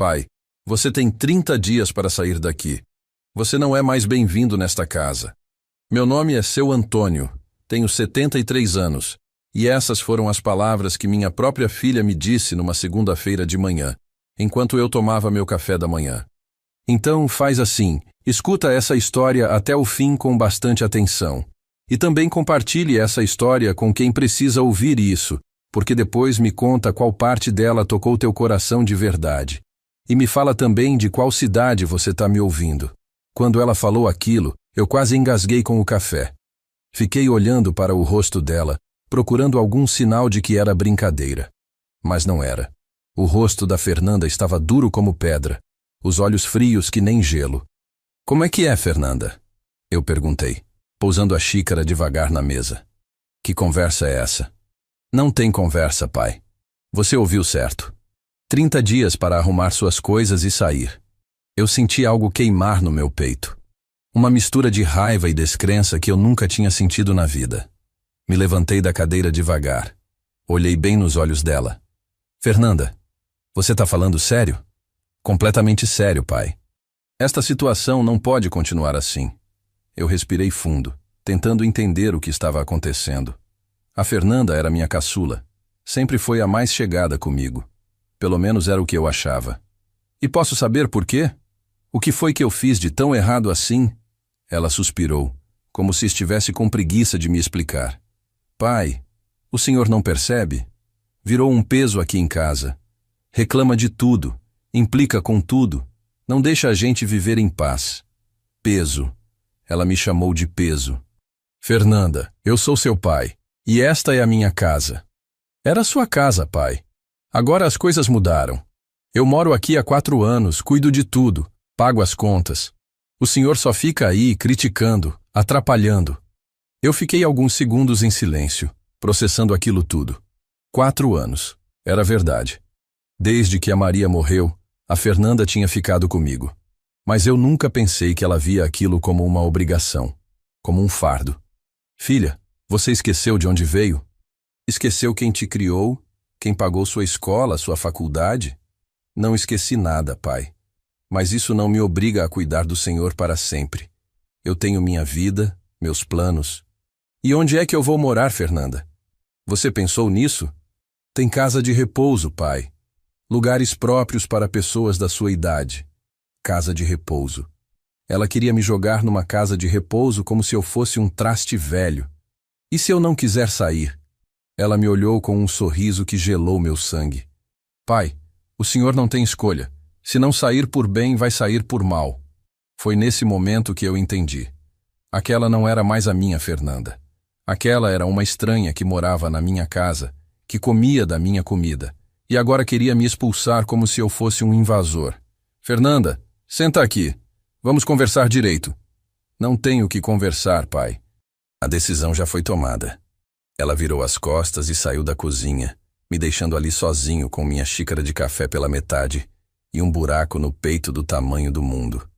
Pai, você tem 30 dias para sair daqui. Você não é mais bem-vindo nesta casa. Meu nome é Seu Antônio, tenho 73 anos, e essas foram as palavras que minha própria filha me disse numa segunda-feira de manhã, enquanto eu tomava meu café da manhã. Então, faz assim, escuta essa história até o fim com bastante atenção. E também compartilhe essa história com quem precisa ouvir isso, porque depois me conta qual parte dela tocou teu coração de verdade. E me fala também de qual cidade você está me ouvindo. Quando ela falou aquilo, eu quase engasguei com o café. Fiquei olhando para o rosto dela, procurando algum sinal de que era brincadeira. Mas não era. O rosto da Fernanda estava duro como pedra, os olhos frios que nem gelo. Como é que é, Fernanda? Eu perguntei, pousando a xícara devagar na mesa. Que conversa é essa? Não tem conversa, pai. Você ouviu certo. 30 dias para arrumar suas coisas e sair. Eu senti algo queimar no meu peito. Uma mistura de raiva e descrença que eu nunca tinha sentido na vida. Me levantei da cadeira devagar. Olhei bem nos olhos dela. Fernanda, você está falando sério? Completamente sério, pai. Esta situação não pode continuar assim. Eu respirei fundo, tentando entender o que estava acontecendo. A Fernanda era minha caçula. Sempre foi a mais chegada comigo. Pelo menos era o que eu achava. E posso saber por quê? O que foi que eu fiz de tão errado assim? Ela suspirou, como se estivesse com preguiça de me explicar. Pai, o senhor não percebe? Virou um peso aqui em casa. Reclama de tudo, implica com tudo, não deixa a gente viver em paz. Peso. Ela me chamou de peso. Fernanda, eu sou seu pai, e esta é a minha casa. Era sua casa, pai. Agora as coisas mudaram. Eu moro aqui há 4 anos, cuido de tudo, pago as contas. O senhor só fica aí criticando, atrapalhando. Eu fiquei alguns segundos em silêncio, processando aquilo tudo. 4 anos. Era verdade. Desde que a Maria morreu, a Fernanda tinha ficado comigo. Mas eu nunca pensei que ela via aquilo como uma obrigação, como um fardo. Filha, você esqueceu de onde veio? Esqueceu quem te criou? Quem pagou sua escola, sua faculdade? Não esqueci nada, pai. Mas isso não me obriga a cuidar do Senhor para sempre. Eu tenho minha vida, meus planos. E onde é que eu vou morar, Fernanda? Você pensou nisso? Tem casa de repouso, pai. Lugares próprios para pessoas da sua idade. Casa de repouso. Ela queria me jogar numa casa de repouso como se eu fosse um traste velho. E se eu não quiser sair? Ela me olhou com um sorriso que gelou meu sangue. Pai, o senhor não tem escolha. Se não sair por bem, vai sair por mal. Foi nesse momento que eu entendi. Aquela não era mais a minha Fernanda. Aquela era uma estranha que morava na minha casa, que comia da minha comida, e agora queria me expulsar como se eu fosse um invasor. Fernanda, senta aqui. Vamos conversar direito. Não tenho o que conversar, pai. A decisão já foi tomada. Ela virou as costas e saiu da cozinha, me deixando ali sozinho com minha xícara de café pela metade e um buraco no peito do tamanho do mundo.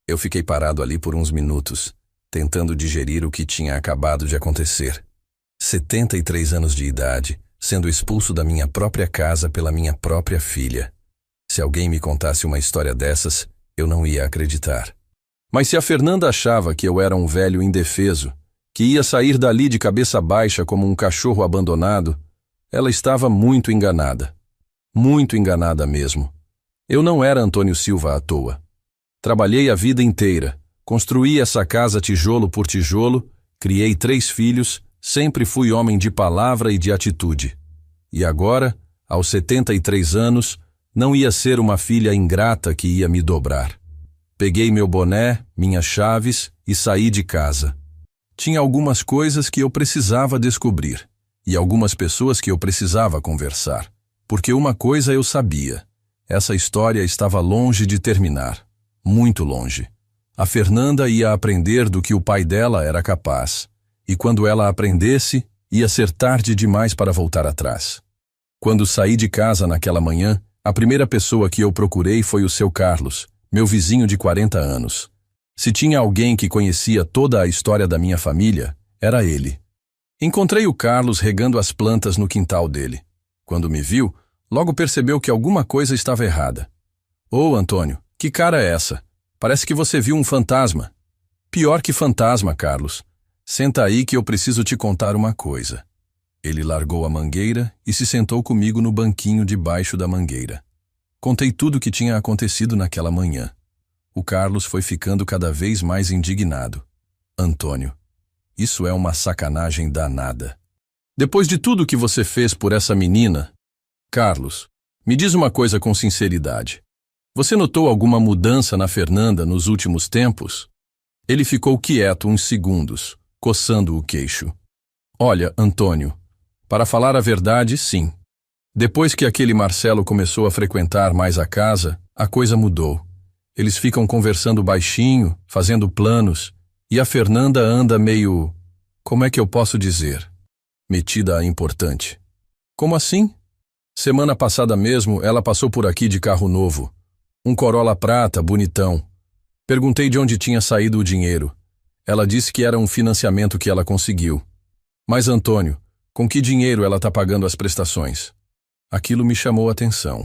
Eu fiquei parado ali por uns minutos, tentando digerir o que tinha acabado de acontecer. 73 anos de idade, sendo expulso da minha própria casa pela minha própria filha. Se alguém me contasse uma história dessas, eu não ia acreditar. Mas se a Fernanda achava que eu era um velho indefeso, que ia sair dali de cabeça baixa como um cachorro abandonado, ela estava muito enganada. Muito enganada mesmo. Eu não era Antônio Silva à toa. Trabalhei a vida inteira, construí essa casa tijolo por tijolo, criei 3 filhos, sempre fui homem de palavra e de atitude. E agora, aos 73 anos, não ia ser uma filha ingrata que ia me dobrar. Peguei meu boné, minhas chaves e saí de casa. Tinha algumas coisas que eu precisava descobrir e algumas pessoas que eu precisava conversar, porque uma coisa eu sabia: essa história estava longe de terminar, muito longe. A Fernanda ia aprender do que o pai dela era capaz, e quando ela aprendesse, ia ser tarde demais para voltar atrás. Quando saí de casa naquela manhã, a primeira pessoa que eu procurei foi o seu Carlos, meu vizinho de 40 anos. Se tinha alguém que conhecia toda a história da minha família, era ele. Encontrei o Carlos regando as plantas no quintal dele. Quando me viu, logo percebeu que alguma coisa estava errada. Ô, Antônio, que cara é essa? Parece que você viu um fantasma. Pior que fantasma, Carlos. Senta aí que eu preciso te contar uma coisa. Ele largou a mangueira e se sentou comigo no banquinho debaixo da mangueira. Contei tudo o que tinha acontecido naquela manhã. O Carlos foi ficando cada vez mais indignado. Antônio, isso é uma sacanagem danada. Depois de tudo que você fez por essa menina... Carlos, me diz uma coisa com sinceridade. Você notou alguma mudança na Fernanda nos últimos tempos? Ele ficou quieto uns segundos, coçando o queixo. Olha, Antônio, para falar a verdade, sim. Depois que aquele Marcelo começou a frequentar mais a casa, a coisa mudou. Eles ficam conversando baixinho, fazendo planos, e a Fernanda anda meio... Como é que eu posso dizer? Metida a importante. Como assim? Semana passada mesmo, ela passou por aqui de carro novo. Um Corolla prata, bonitão. Perguntei de onde tinha saído o dinheiro. Ela disse que era um financiamento que ela conseguiu. Mas, Antônio, com que dinheiro ela está pagando as prestações? Aquilo me chamou a atenção.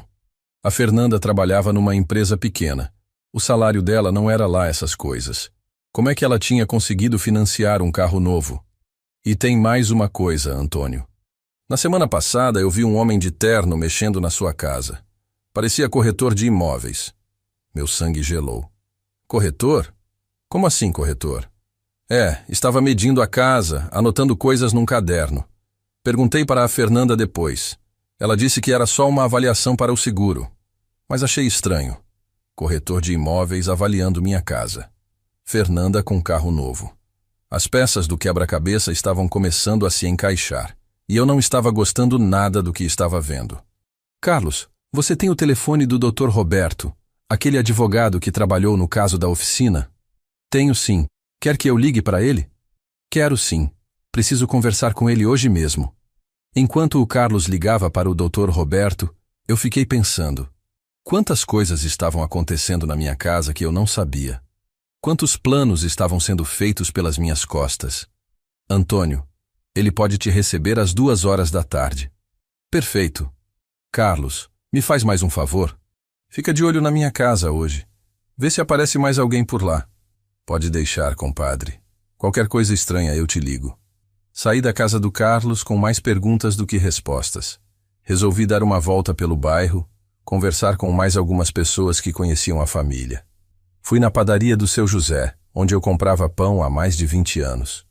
A Fernanda trabalhava numa empresa pequena. O salário dela não era lá essas coisas. Como é que ela tinha conseguido financiar um carro novo? E tem mais uma coisa, Antônio. Na semana passada eu vi um homem de terno mexendo na sua casa. Parecia corretor de imóveis. Meu sangue gelou. Corretor? Como assim, corretor? Estava medindo a casa, anotando coisas num caderno. Perguntei para a Fernanda depois. Ela disse que era só uma avaliação para o seguro. Mas achei estranho. Corretor de imóveis avaliando minha casa. Fernanda com carro novo. As peças do quebra-cabeça estavam começando a se encaixar. E eu não estava gostando nada do que estava vendo. Carlos, você tem o telefone do Dr. Roberto, aquele advogado que trabalhou no caso da oficina? Tenho sim. Quer que eu ligue para ele? Quero sim. Preciso conversar com ele hoje mesmo. Enquanto o Carlos ligava para o Dr. Roberto, eu fiquei pensando. Quantas coisas estavam acontecendo na minha casa que eu não sabia? Quantos planos estavam sendo feitos pelas minhas costas? Antônio, ele pode te receber às 2h da tarde. Perfeito. Carlos, me faz mais um favor? Fica de olho na minha casa hoje. Vê se aparece mais alguém por lá. Pode deixar, compadre. Qualquer coisa estranha eu te ligo. Saí da casa do Carlos com mais perguntas do que respostas. Resolvi dar uma volta pelo bairro, conversar com mais algumas pessoas que conheciam a família. Fui na padaria do seu José, onde eu comprava pão há mais de 20 anos.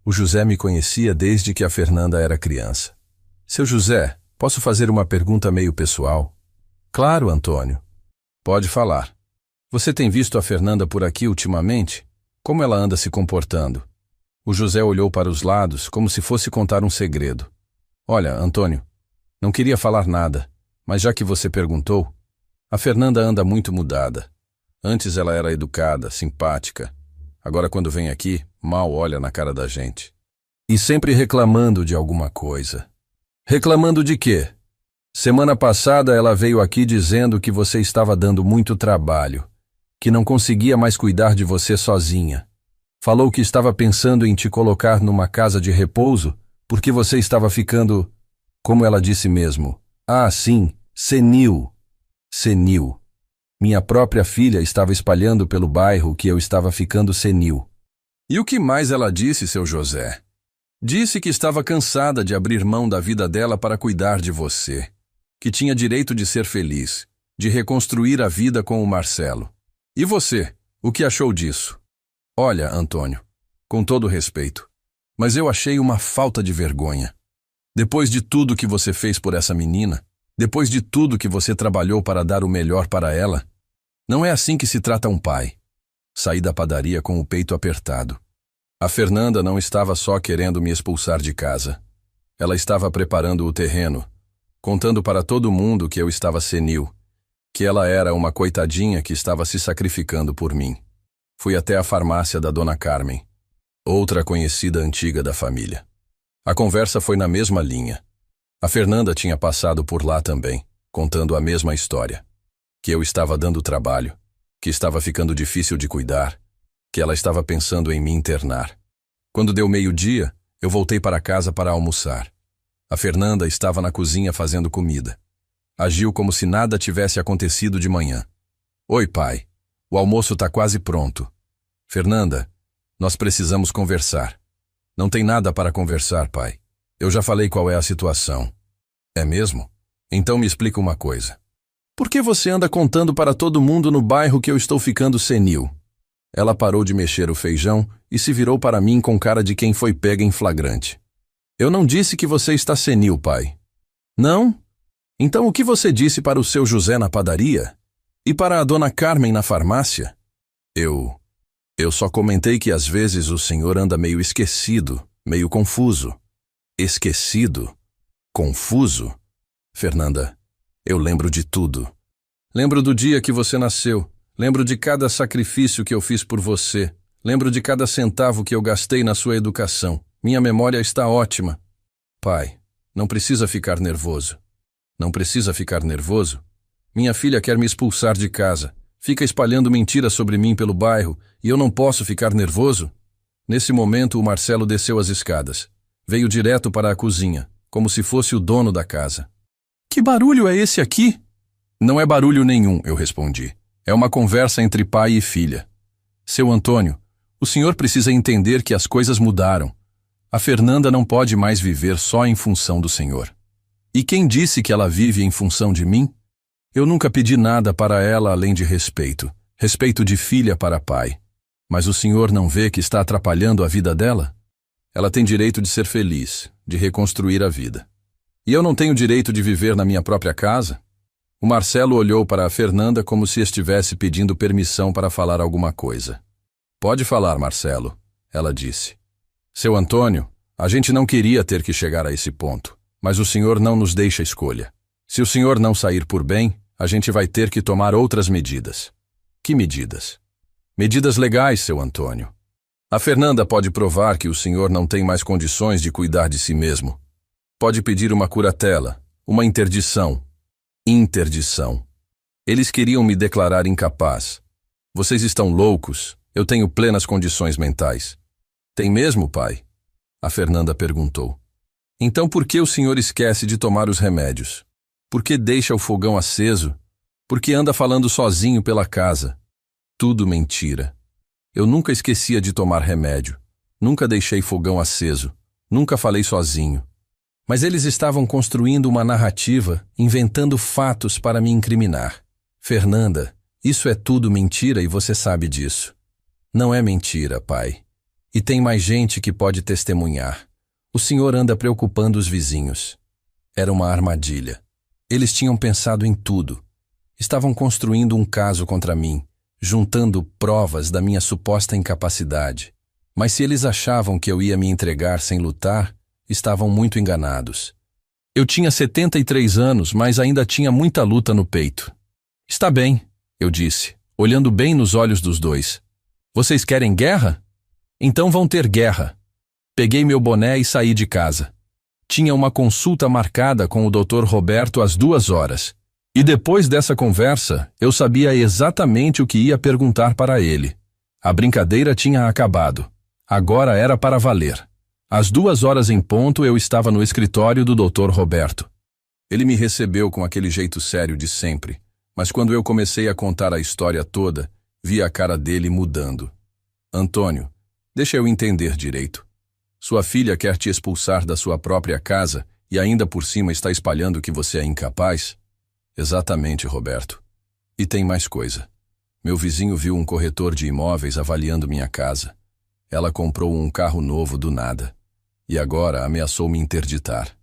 O José me conhecia desde que a Fernanda era criança. Seu José, posso fazer uma pergunta meio pessoal? Claro, Antônio. Pode falar. Você tem visto a Fernanda por aqui ultimamente? Como ela anda se comportando? O José olhou para os lados como se fosse contar um segredo. Olha, Antônio, não queria falar nada, mas já que você perguntou, a Fernanda anda muito mudada. Antes ela era educada, simpática. Agora quando vem aqui, mal olha na cara da gente. E sempre reclamando de alguma coisa. Reclamando de quê? Semana passada ela veio aqui dizendo que você estava dando muito trabalho, que não conseguia mais cuidar de você sozinha. Falou que estava pensando em te colocar numa casa de repouso porque você estava ficando, como ela disse mesmo, sim, senil. Senil. Minha própria filha estava espalhando pelo bairro que eu estava ficando senil. E o que mais ela disse, seu José? Disse que estava cansada de abrir mão da vida dela para cuidar de você, que tinha direito de ser feliz, de reconstruir a vida com o Marcelo. E você, o que achou disso? Olha, Antônio, com todo respeito, mas eu achei uma falta de vergonha. Depois de tudo que você fez por essa menina, depois de tudo que você trabalhou para dar o melhor para ela, não é assim que se trata um pai. Saí da padaria com o peito apertado. A Fernanda não estava só querendo me expulsar de casa. Ela estava preparando o terreno, contando para todo mundo que eu estava senil, que ela era uma coitadinha que estava se sacrificando por mim. Fui até a farmácia da Dona Carmen, outra conhecida antiga da família. A conversa foi na mesma linha. A Fernanda tinha passado por lá também, contando a mesma história. Que eu estava dando trabalho, que estava ficando difícil de cuidar, que ela estava pensando em me internar. Quando deu meio-dia, eu voltei para casa para almoçar. A Fernanda estava na cozinha fazendo comida. Agiu como se nada tivesse acontecido de manhã. Oi, pai. O almoço está quase pronto. Fernanda, nós precisamos conversar. Não tem nada para conversar, pai. Eu já falei qual é a situação. É mesmo? Então me explica uma coisa. Por que você anda contando para todo mundo no bairro que eu estou ficando senil? Ela parou de mexer o feijão e se virou para mim com cara de quem foi pega em flagrante. Eu não disse que você está senil, pai. Não? Então o que você disse para o seu José na padaria? E para a dona Carmen na farmácia? Eu só comentei que às vezes o senhor anda meio esquecido, meio confuso. Esquecido? Confuso? Fernanda, eu lembro de tudo. Lembro do dia que você nasceu. Lembro de cada sacrifício que eu fiz por você. Lembro de cada centavo que eu gastei na sua educação. Minha memória está ótima. Pai, não precisa ficar nervoso. Não precisa ficar nervoso? Minha filha quer me expulsar de casa. Fica espalhando mentiras sobre mim pelo bairro e eu não posso ficar nervoso? Nesse momento, o Marcelo desceu as escadas. Veio direto para a cozinha, como se fosse o dono da casa. Que barulho é esse aqui? Não é barulho nenhum, eu respondi. É uma conversa entre pai e filha. Seu Antônio, o senhor precisa entender que as coisas mudaram. A Fernanda não pode mais viver só em função do senhor. E quem disse que ela vive em função de mim? Eu nunca pedi nada para ela além de respeito. Respeito de filha para pai. Mas o senhor não vê que está atrapalhando a vida dela? Ela tem direito de ser feliz, de reconstruir a vida. E eu não tenho direito de viver na minha própria casa? O Marcelo olhou para a Fernanda como se estivesse pedindo permissão para falar alguma coisa. Pode falar, Marcelo, ela disse. Seu Antônio, a gente não queria ter que chegar a esse ponto, mas o senhor não nos deixa escolha. Se o senhor não sair por bem, a gente vai ter que tomar outras medidas. Que medidas? Medidas legais, seu Antônio. A Fernanda pode provar que o senhor não tem mais condições de cuidar de si mesmo. Pode pedir uma curatela, uma interdição. Interdição. Eles queriam me declarar incapaz. Vocês estão loucos. Eu tenho plenas condições mentais. Tem mesmo, pai? A Fernanda perguntou. Então por que o senhor esquece de tomar os remédios? Por que deixa o fogão aceso? Por que anda falando sozinho pela casa? Tudo mentira. Eu nunca esquecia de tomar remédio. Nunca deixei fogão aceso. Nunca falei sozinho. Mas eles estavam construindo uma narrativa, inventando fatos para me incriminar. Fernanda, isso é tudo mentira e você sabe disso. Não é mentira, pai. E tem mais gente que pode testemunhar. O senhor anda preocupando os vizinhos. Era uma armadilha. Eles tinham pensado em tudo. Estavam construindo um caso contra mim, juntando provas da minha suposta incapacidade. Mas se eles achavam que eu ia me entregar sem lutar, estavam muito enganados. Eu tinha 73 anos, mas ainda tinha muita luta no peito. Está bem, eu disse, olhando bem nos olhos dos dois. Vocês querem guerra? Então vão ter guerra. Peguei meu boné e saí de casa. Tinha uma consulta marcada com o Dr. Roberto às 2h. E depois dessa conversa, eu sabia exatamente o que ia perguntar para ele. A brincadeira tinha acabado. Agora era para valer. Às 2h em ponto, eu estava no escritório do Dr. Roberto. Ele me recebeu com aquele jeito sério de sempre, mas quando eu comecei a contar a história toda, vi a cara dele mudando. Antônio, deixa eu entender direito. Sua filha quer te expulsar da sua própria casa e ainda por cima está espalhando que você é incapaz? Exatamente, Roberto. E tem mais coisa. Meu vizinho viu um corretor de imóveis avaliando minha casa. Ela comprou um carro novo do nada. E agora ameaçou me interditar.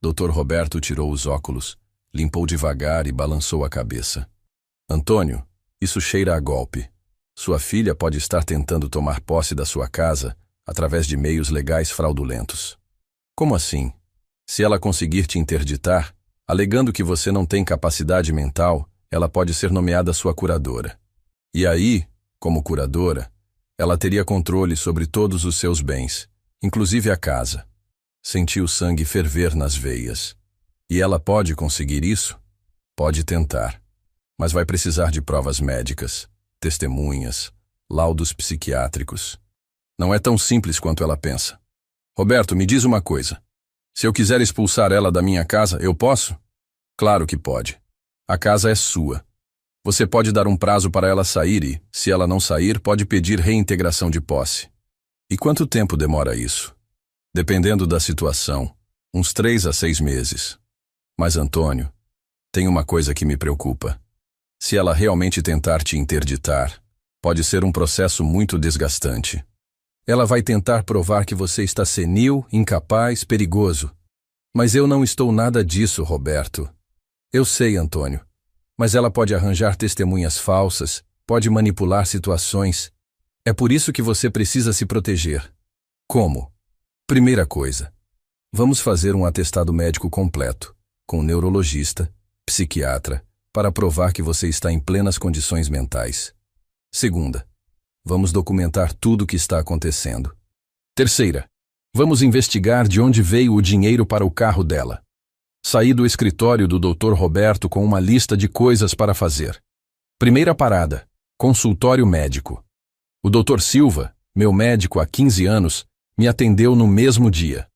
Dr. Roberto tirou os óculos, limpou devagar e balançou a cabeça. Antônio, isso cheira a golpe. Sua filha pode estar tentando tomar posse da sua casa através de meios legais fraudulentos. Como assim? Se ela conseguir te interditar, alegando que você não tem capacidade mental, ela pode ser nomeada sua curadora. E aí, como curadora, ela teria controle sobre todos os seus bens, inclusive a casa. Senti o sangue ferver nas veias. E ela pode conseguir isso? Pode tentar. Mas vai precisar de provas médicas, testemunhas, laudos psiquiátricos. Não é tão simples quanto ela pensa. Roberto, me diz uma coisa. Se eu quiser expulsar ela da minha casa, eu posso? Claro que pode. A casa é sua. Você pode dar um prazo para ela sair e, se ela não sair, pode pedir reintegração de posse. E quanto tempo demora isso? Dependendo da situação, uns 3 a 6 meses. Mas, Antônio, tem uma coisa que me preocupa. Se ela realmente tentar te interditar, pode ser um processo muito desgastante. Ela vai tentar provar que você está senil, incapaz, perigoso. Mas eu não estou nada disso, Roberto. Eu sei, Antônio. Mas ela pode arranjar testemunhas falsas, pode manipular situações. É por isso que você precisa se proteger. Como? Primeira coisa, vamos fazer um atestado médico completo, com neurologista, psiquiatra, para provar que você está em plenas condições mentais. Segunda, vamos documentar tudo o que está acontecendo. Terceira, vamos investigar de onde veio o dinheiro para o carro dela. Saí do escritório do Dr. Roberto com uma lista de coisas para fazer. Primeira parada, consultório médico. O Dr. Silva, meu médico há 15 anos, me atendeu no mesmo dia.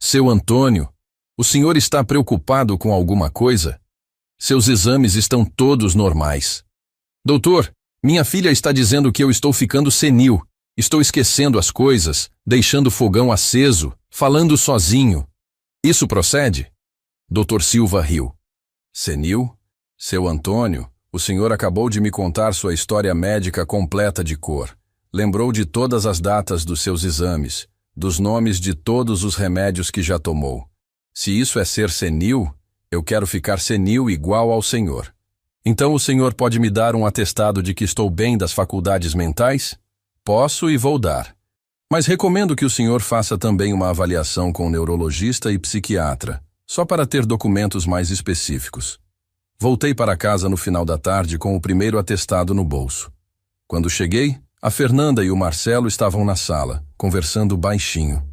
Seu Antônio, o senhor está preocupado com alguma coisa? Seus exames estão todos normais. Doutor, minha filha está dizendo que eu estou ficando senil. Estou esquecendo as coisas, deixando o fogão aceso, falando sozinho. Isso procede? Dr. Silva riu. Senil? Seu Antônio, o senhor acabou de me contar sua história médica completa de cor. Lembrou de todas as datas dos seus exames, dos nomes de todos os remédios que já tomou. Se isso é ser senil, eu quero ficar senil igual ao senhor. Então o senhor pode me dar um atestado de que estou bem das faculdades mentais? Posso e vou dar. Mas recomendo que o senhor faça também uma avaliação com neurologista e psiquiatra, só para ter documentos mais específicos. Voltei para casa no final da tarde com o primeiro atestado no bolso. Quando cheguei, a Fernanda e o Marcelo estavam na sala, conversando baixinho.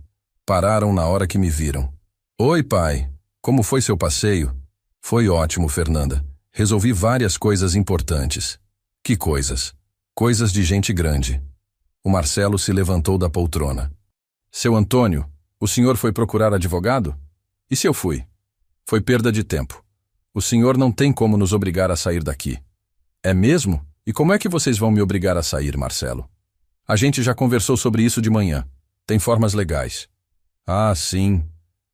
Pararam na hora que me viram. Oi, pai. Como foi seu passeio? Foi ótimo, Fernanda. Resolvi várias coisas importantes. Que coisas? Coisas de gente grande. O Marcelo se levantou da poltrona. Seu Antônio, o senhor foi procurar advogado? E se eu fui? Foi perda de tempo. O senhor não tem como nos obrigar a sair daqui. É mesmo? E como é que vocês vão me obrigar a sair, Marcelo? A gente já conversou sobre isso de manhã. Tem formas legais. Ah, sim.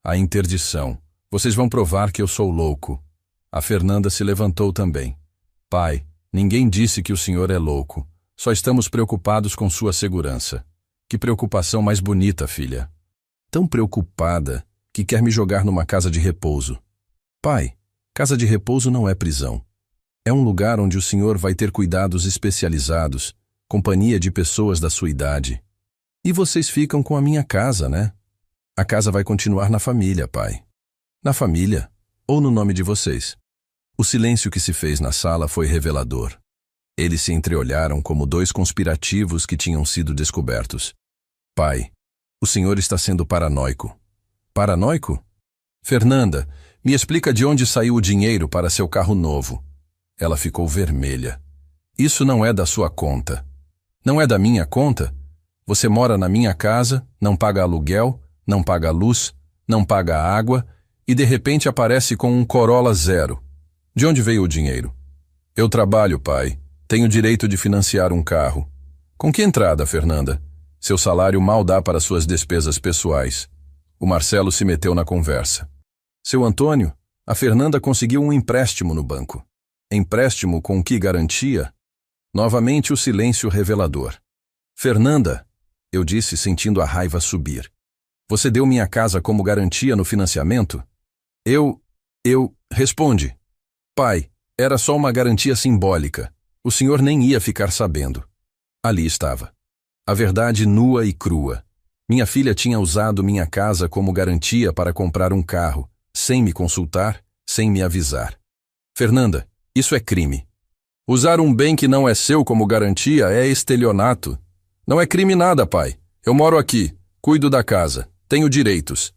A interdição. Vocês vão provar que eu sou louco. A Fernanda se levantou também. Pai, ninguém disse que o senhor é louco. Só estamos preocupados com sua segurança. Que preocupação mais bonita, filha. Tão preocupada que quer me jogar numa casa de repouso. Pai, casa de repouso não é prisão. É um lugar onde o senhor vai ter cuidados especializados, companhia de pessoas da sua idade. E vocês ficam com a minha casa, né? A casa vai continuar na família, pai. Na família ou no nome de vocês? O silêncio que se fez na sala foi revelador. Eles se entreolharam como dois conspirativos que tinham sido descobertos. Pai, o senhor está sendo paranoico. Paranoico? Fernanda, me explica de onde saiu o dinheiro para seu carro novo. Ela ficou vermelha. Isso não é da sua conta. Não é da minha conta? Você mora na minha casa, não paga aluguel, não paga luz, não paga água e de repente aparece com um Corolla zero. De onde veio o dinheiro? Eu trabalho, pai. Tenho direito de financiar um carro. Com que entrada, Fernanda? Seu salário mal dá para suas despesas pessoais. O Marcelo se meteu na conversa. Seu Antônio, a Fernanda conseguiu um empréstimo no banco. Empréstimo com que garantia? Novamente o silêncio revelador. Fernanda, eu disse sentindo a raiva subir. Você deu minha casa como garantia no financiamento? Responde. Pai, era só uma garantia simbólica. O senhor nem ia ficar sabendo. Ali estava. A verdade nua e crua. Minha filha tinha usado minha casa como garantia para comprar um carro, sem me consultar, sem me avisar. Fernanda, isso é crime. Usar um bem que não é seu como garantia é estelionato. Não é crime nada, pai. Eu moro aqui, cuido da casa, tenho direitos.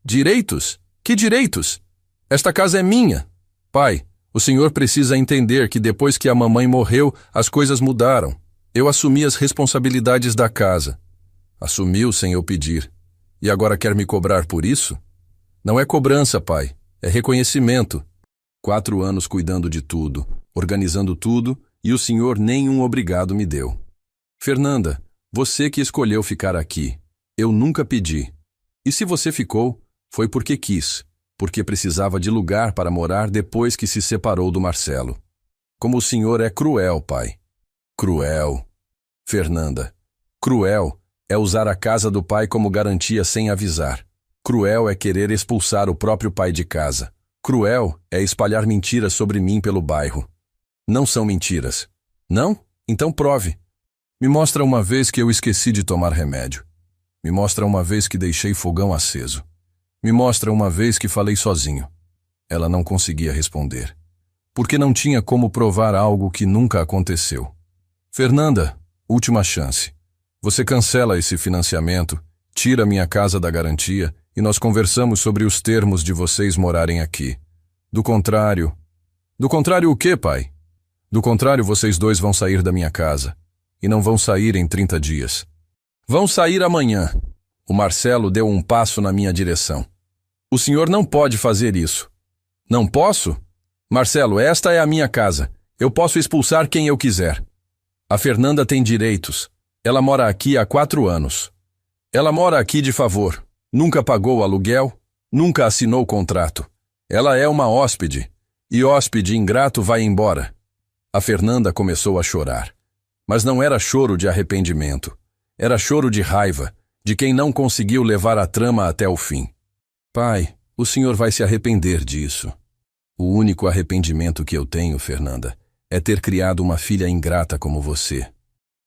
Direitos? Que direitos? Esta casa é minha. Pai, o senhor precisa entender que depois que a mamãe morreu, as coisas mudaram. Eu assumi as responsabilidades da casa. Assumiu sem eu pedir. E agora quer me cobrar por isso? Não é cobrança, pai. É reconhecimento. 4 anos cuidando de tudo. organizando tudo, e o senhor nenhum obrigado me deu. Fernanda, você que escolheu ficar aqui. Eu nunca pedi. E se você ficou, foi porque quis, porque precisava de lugar para morar depois que se separou do Marcelo. Como o senhor é cruel, pai. Cruel. Fernanda, cruel é usar a casa do pai como garantia sem avisar. Cruel é querer expulsar o próprio pai de casa. Cruel é espalhar mentiras sobre mim pelo bairro. Não são mentiras. Não? Então prove. Me mostra uma vez que eu esqueci de tomar remédio. Me mostra uma vez que deixei fogão aceso. Me mostra uma vez que falei sozinho. Ela não conseguia responder. Porque não tinha como provar algo que nunca aconteceu. Fernanda, última chance. Você cancela esse financiamento, tira minha casa da garantia e nós conversamos sobre os termos de vocês morarem aqui. Do contrário... Do contrário o quê, pai? Do contrário, vocês dois vão sair da minha casa. E não vão sair em 30 dias. Vão sair amanhã. O Marcelo deu um passo na minha direção. O senhor não pode fazer isso. Não posso? Marcelo, esta é a minha casa. Eu posso expulsar quem eu quiser. A Fernanda tem direitos. Ela mora aqui há 4 anos. Ela mora aqui de favor. Nunca pagou aluguel, nunca assinou contrato. Ela é uma hóspede. E hóspede ingrato vai embora. A Fernanda começou a chorar. Mas não era choro de arrependimento. Era choro de raiva, de quem não conseguiu levar a trama até o fim. Pai, o senhor vai se arrepender disso. O único arrependimento que eu tenho, Fernanda, é ter criado uma filha ingrata como você.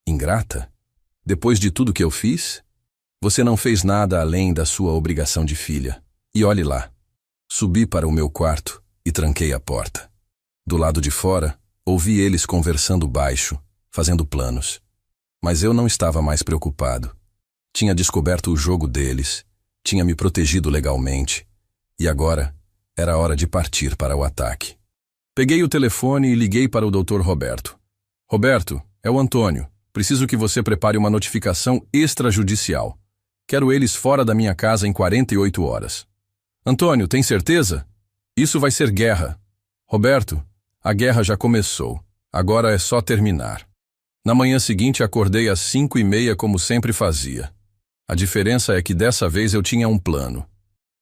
Ingrata? Depois de tudo que eu fiz? Você não fez nada além da sua obrigação de filha. E olhe lá. Subi para o meu quarto e tranquei a porta. Do lado de fora, ouvi eles conversando baixo, fazendo planos. Mas eu não estava mais preocupado. Tinha descoberto o jogo deles, tinha me protegido legalmente, e agora era hora de partir para o ataque. Peguei o telefone e liguei para o Dr. Roberto. Roberto, é o Antônio. Preciso que você prepare uma notificação extrajudicial. Quero eles fora da minha casa em 48 horas. Antônio, tem certeza? Isso vai ser guerra. Roberto, a guerra já começou. Agora é só terminar. Na manhã seguinte acordei às 5h30 como sempre fazia. A diferença é que dessa vez eu tinha um plano.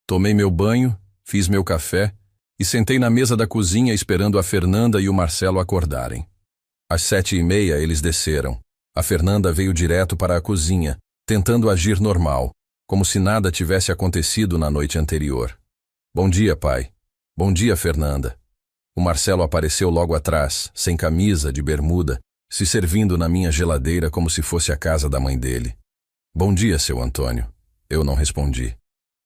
Tomei meu banho, fiz meu café e sentei na mesa da cozinha esperando a Fernanda e o Marcelo acordarem. Às 7h30 eles desceram. A Fernanda veio direto para a cozinha, tentando agir normal, como se nada tivesse acontecido na noite anterior. Bom dia, pai. Bom dia, Fernanda. O Marcelo apareceu logo atrás, sem camisa, de bermuda, se servindo na minha geladeira como se fosse a casa da mãe dele. Bom dia, seu Antônio. Eu não respondi.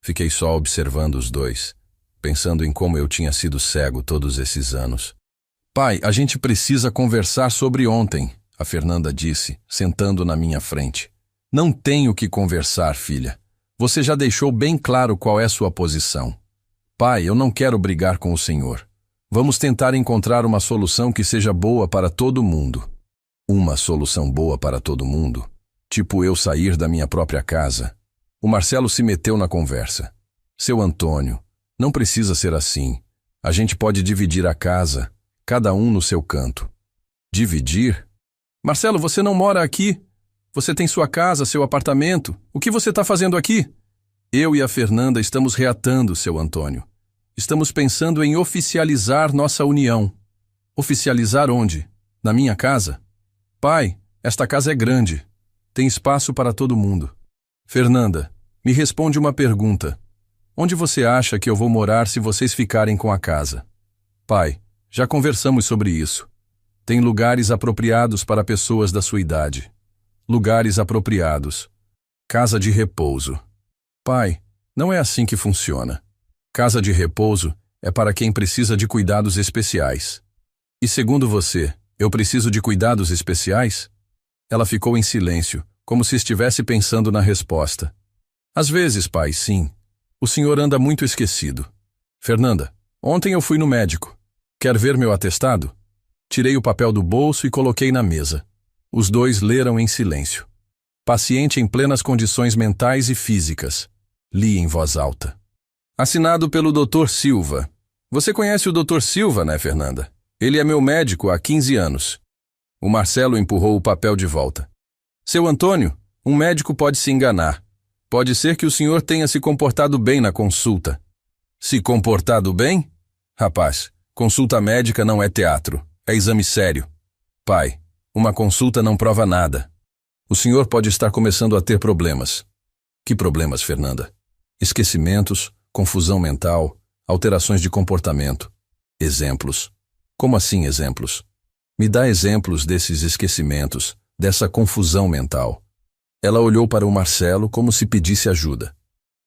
Fiquei só observando os dois, pensando em como eu tinha sido cego todos esses anos. Pai, a gente precisa conversar sobre ontem, a Fernanda disse, sentando na minha frente. Não tenho que conversar, filha. Você já deixou bem claro qual é sua posição. Pai, eu não quero brigar com o senhor. Vamos tentar encontrar uma solução que seja boa para todo mundo. Uma solução boa para todo mundo? Tipo eu sair da minha própria casa? O Marcelo se meteu na conversa. Seu Antônio, não precisa ser assim. A gente pode dividir a casa, cada um no seu canto. Dividir? Marcelo, você não mora aqui. Você tem sua casa, seu apartamento. O que você está fazendo aqui? Eu e a Fernanda estamos reatando, seu Antônio. Estamos pensando em oficializar nossa união. Oficializar onde? Na minha casa? Pai, esta casa é grande. Tem espaço para todo mundo. Fernanda, me responde uma pergunta. Onde você acha que eu vou morar se vocês ficarem com a casa? Pai, já conversamos sobre isso. Tem lugares apropriados para pessoas da sua idade. Lugares apropriados. Casa de repouso. Pai, não é assim que funciona. Casa de repouso é para quem precisa de cuidados especiais. E segundo você, eu preciso de cuidados especiais? Ela ficou em silêncio, como se estivesse pensando na resposta. Às vezes, pai, sim. O senhor anda muito esquecido. Fernanda, ontem eu fui no médico. Quer ver meu atestado? Tirei o papel do bolso e coloquei na mesa. Os dois leram em silêncio. Paciente em plenas condições mentais e físicas. Li em voz alta. Assinado pelo Dr. Silva. Você conhece o Dr. Silva, né, Fernanda? Ele é meu médico há 15 anos. O Marcelo empurrou o papel de volta. Seu Antônio, um médico pode se enganar. Pode ser que o senhor tenha se comportado bem na consulta. Se comportado bem? Rapaz, consulta médica não é teatro, é exame sério. Pai, uma consulta não prova nada. O senhor pode estar começando a ter problemas. Que problemas, Fernanda? Esquecimentos, confusão mental, alterações de comportamento. Exemplos. Como assim exemplos? Me dá exemplos desses esquecimentos, dessa confusão mental. Ela olhou para o Marcelo como se pedisse ajuda.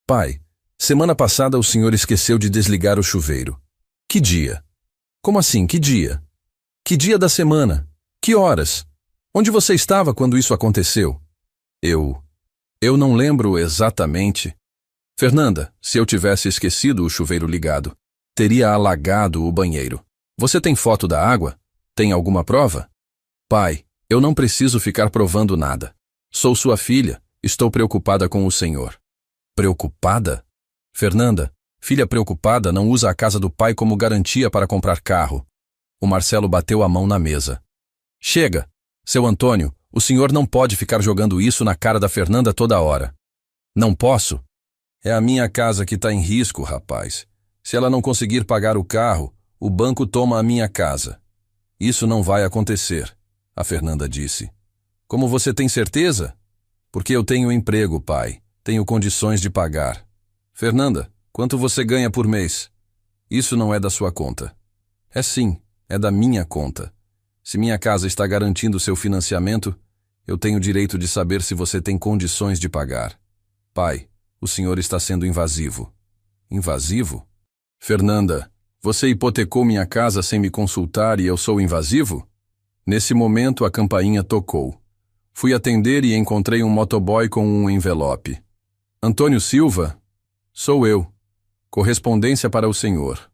Pai, semana passada o senhor esqueceu de desligar o chuveiro. Que dia? Como assim, que dia? Que dia da semana? Que horas? Onde você estava quando isso aconteceu? Eu não lembro exatamente. Fernanda, se eu tivesse esquecido o chuveiro ligado, teria alagado o banheiro. Você tem foto da água? Tem alguma prova? Pai, eu não preciso ficar provando nada. Sou sua filha, estou preocupada com o senhor. Preocupada? Fernanda, filha preocupada não usa a casa do pai como garantia para comprar carro. O Marcelo bateu a mão na mesa. Chega! Seu Antônio, o senhor não pode ficar jogando isso na cara da Fernanda toda hora. Não posso? É a minha casa que está em risco, rapaz. Se ela não conseguir pagar o carro, o banco toma a minha casa. Isso não vai acontecer, a Fernanda disse. Como você tem certeza? Porque eu tenho emprego, pai. Tenho condições de pagar. Fernanda, quanto você ganha por mês? Isso não é da sua conta. É sim, é da minha conta. Se minha casa está garantindo seu financiamento, eu tenho direito de saber se você tem condições de pagar. Pai, o senhor está sendo invasivo. Invasivo? Fernanda, você hipotecou minha casa sem me consultar e eu sou invasivo? Nesse momento a campainha tocou. Fui atender e encontrei um motoboy com um envelope. Antônio Silva? Sou eu. Correspondência para o senhor.